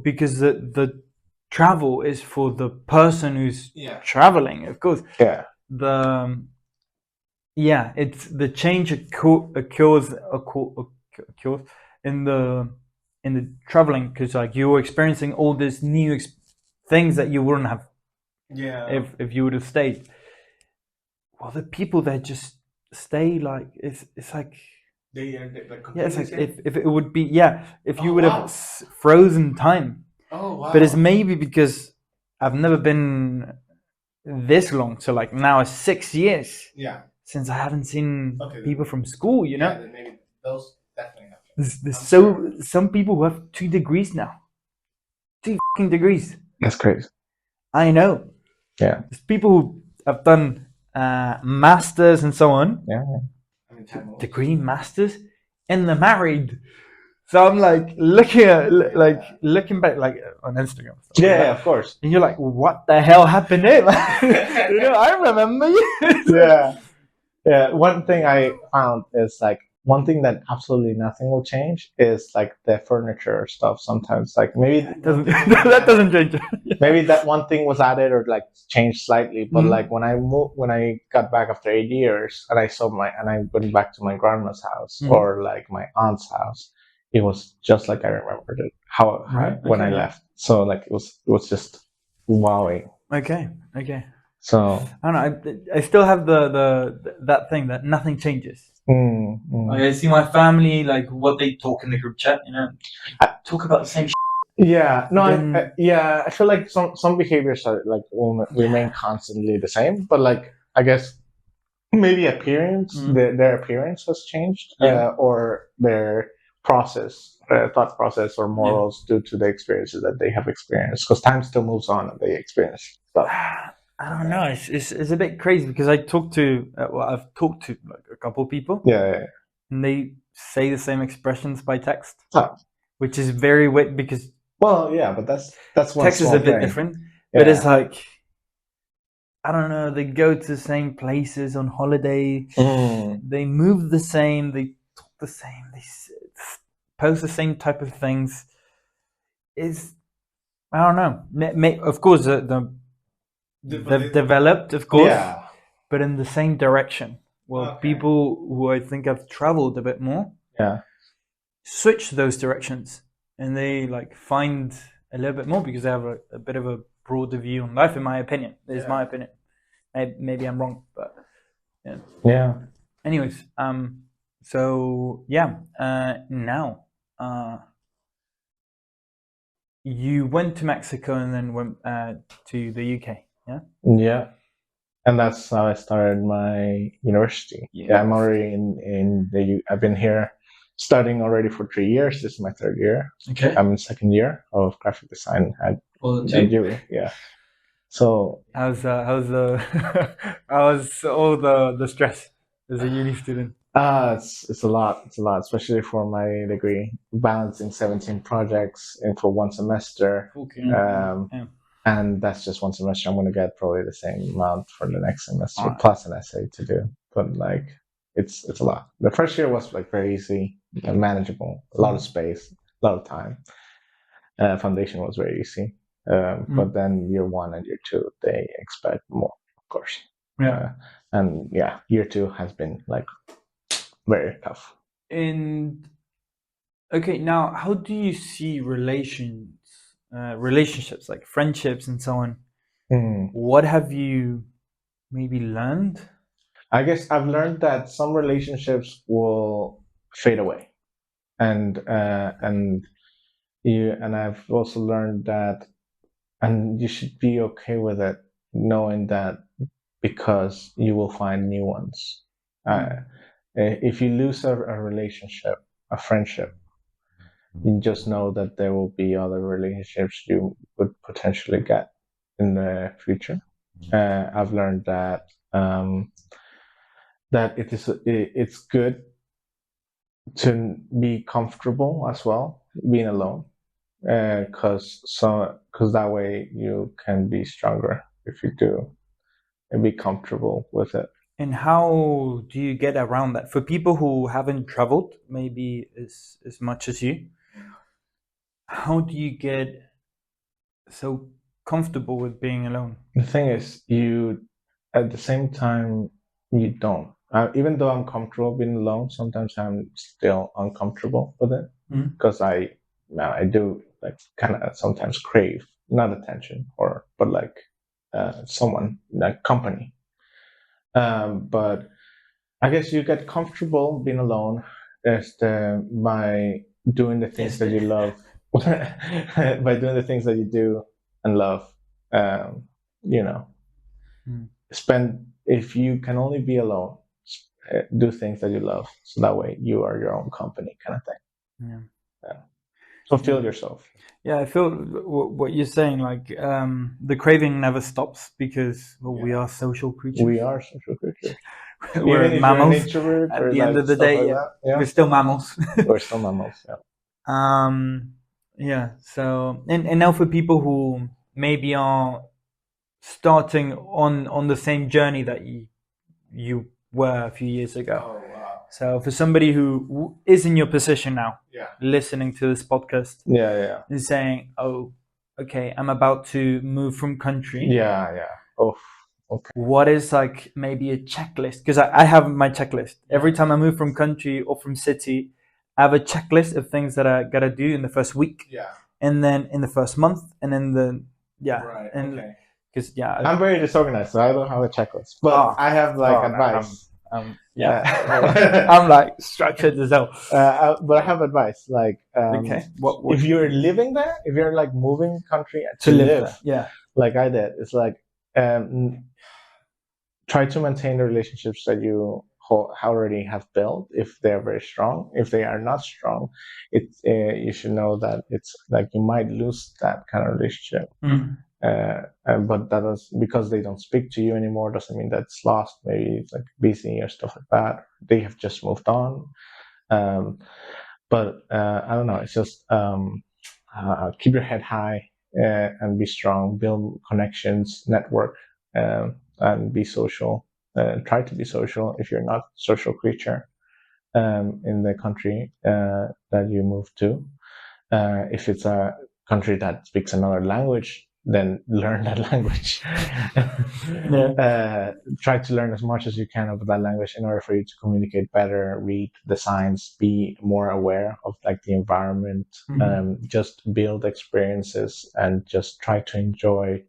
because the travel is for the person who's yeah, traveling. Of course, yeah, the yeah, it's the change occurs in the traveling because like you're experiencing all these new things that you wouldn't have yeah. if you would have stayed. Well, the people that just stay like it's like They're yeah, it's completely like same. if it would be yeah if you Oh would have wow! frozen time, Oh but it's wow! maybe because I've never been this long, so like now it's 6 years Yeah. since I haven't seen Okay. people from school. Yeah. Then maybe those definitely have changed. There's I'm sure. so some people who have 2 degrees now, 2 degrees. That's crazy. I know. Yeah. There's people who have done masters and so on, Yeah. I mean, time was degree masters, and they're married. So I'm like looking at like yeah. looking back like on Instagram and stuff like Yeah, that, of course. and you're like, what the hell happened here? I remember you. Yeah. Yeah. One thing I found is like one thing that absolutely nothing will change is like the furniture stuff. Sometimes like maybe It doesn't that doesn't change. maybe that one thing was added or like changed slightly, but like Mm. when I got back after 8 years and I went back to my grandma's house Mm. or like my aunt's house, it was just like I remembered it how Right. when I Okay. Yeah. left. So like it was just wowing. Okay. Okay. So I don't know. I still have the that thing that nothing changes. Like I see my family, like what they talk in the group chat, I, talk about the same. yeah, no, Then yeah, I feel like some behaviors are like will remain constantly the same, but like I guess maybe their appearance has changed, yeah, or their thought process or yeah. morals due to the experiences that they have experienced. Because time still moves on and they experience stuff. I don't know. It's a bit crazy because I've talked to like a couple of people, Yeah, yeah, and they say the same expressions by text, yeah. which is very weird because Well, yeah, but that's one text is a small bit thing. different. But it's Yeah. like I don't know. They go to the same places on holiday. Mm, They move the same. They talk the same. They post the same type of things. Is I don't know. Of course, they've developed, of course, yeah. but in the same direction. Well, Okay. people who I think have traveled a bit more Yeah. switch those directions, and they like find a little bit more because they have a bit of a broader view on life. In my opinion, is Yeah. my opinion. Maybe I'm wrong, but yeah. Yeah. Anyways, so yeah, now, you went to Mexico and then went to the UK. Yeah. Yeah. And that's how I started my university. Yeah, I'm already in the I've been here studying already for 3 years. This is my third year. Okay. I'm in second year of graphic design at UK. Yeah. So How's how's all the stress as a uni student? it's a lot. It's a lot, especially for my degree, balancing 17 projects in for one semester. Okay. Yeah. And that's just one semester. I'm going to get probably the same amount for the next semester, Alright. plus an essay to do. But like, it's a lot. The first year was like very easy and manageable. A lot of space, a lot of time. Foundation was very easy. But then year one and year two, they expect more, of course. Yeah. And yeah, year two has been like very tough. And okay, now how do you see relationships like friendships and so on? Mm. What have you maybe learned? I guess I've learned that some relationships will fade away. And I've also learned that, and you should be okay with it, knowing that, because you will find new ones. If you lose a relationship, a friendship, you just know that there will be other relationships you would potentially get in the future. I've learned that it's good to be comfortable as well, being alone, because that way you can be stronger if you do, and be comfortable with it. And how do you get around that for people who haven't traveled maybe as much as you? How do you get so comfortable with being alone? The thing is, you at the same time you don't. Even though I'm comfortable being alone, sometimes I'm still uncomfortable with it, because I do like kind of sometimes crave not attention, but like someone, like company. But I guess you get comfortable being alone by doing the things that you love, by doing the things that you do and love. Um, you know, spend if you can only be alone, do things that you love, so that way you are your own company, kind of thing. Yeah. Yeah. Fulfill yourself. Yeah, I feel what you're saying. Like the craving never stops because we are social creatures. We are social creatures. We're Even if you're an mammals. introvert At or the end like of the stuff day, like yeah, that, yeah, we're still mammals. we're still mammals. Yeah. Yeah. So and now for people who maybe are starting on the same journey that you were a few years ago. Oh wow. So for somebody who is in your position now, Yeah. listening to this podcast, Yeah. and saying, "Oh, okay, I'm about to move from country." Yeah. Oh, okay. What is like maybe a checklist? Because I have my checklist. Every time I move from country or from city, I have a checklist of things that I gotta do in the first week, Yeah. and then in the first month, and then Right. and Okay. because I'm very disorganized, so I don't have a checklist, but I have like advice. I'm like structured as hell. But I have advice. Like, Okay, what if you're living there, if you're like moving country to to live live, there? Yeah. like I did, it's like try to maintain the relationships that you already have built. If they're very strong, if they are not strong, you should know that it's like you might lose that kind of relationship. But that is because they don't speak to you anymore, doesn't mean that it's lost. Maybe it's like busy or stuff like that. They have just moved on. But I don't know. It's just keep your head high, and be strong. Build connections, network, and be social. Try to be social if you're not a social creature in the country that you move to. If it's a country that speaks another language, then learn that language. Try to learn as much as you can of that language in order for you to communicate better, read the signs, be more aware of like the environment. Just build experiences and just try to enjoy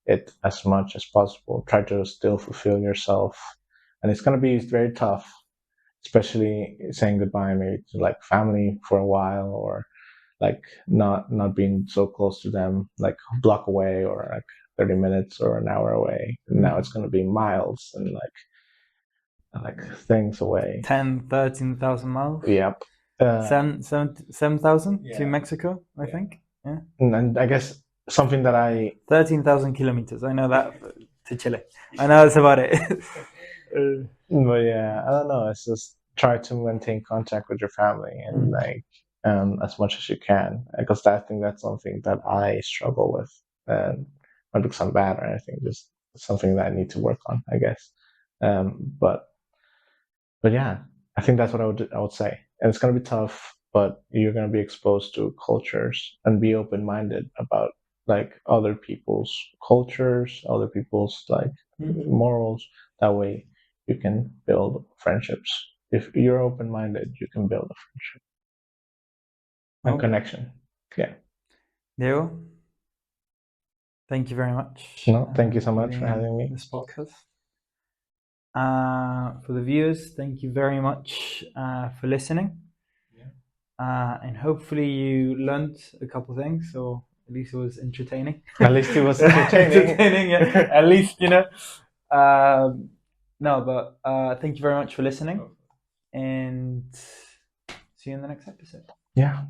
it as much as possible. Try to still fulfill yourself, and it's going to be very tough, especially saying goodbye maybe to like family for a while, or like not being so close to them, like a block away or like 30 minutes or an hour away. And now it's going to be miles and like things away. 13,000 miles. Yep. 7,000 to Mexico, I think. Yeah. And I guess something that 13,000 kilometers. I know that to Chile. I know that's about it. But yeah, I don't know. It's just try to maintain contact with your family and like as much as you can, because I think that's something that I struggle with, and not because I'm bad or anything, just something that I need to work on, I guess. But yeah, I think that's what I would say, and it's gonna be tough, but you're gonna be exposed to cultures and be open minded about like other people's cultures, other people's like morals. That way, you can build friendships. If you're open minded, you can build a friendship and connection. Yeah. Diego, thank you very much. No, thank you so much for having me. This podcast. For the viewers, thank you very much for listening. and hopefully you learned a couple things, or at least it was entertaining. At least it was entertaining. Entertaining, yeah. At least, you know. Um, no, but thank you very much for listening, and see you in the next episode. Yeah.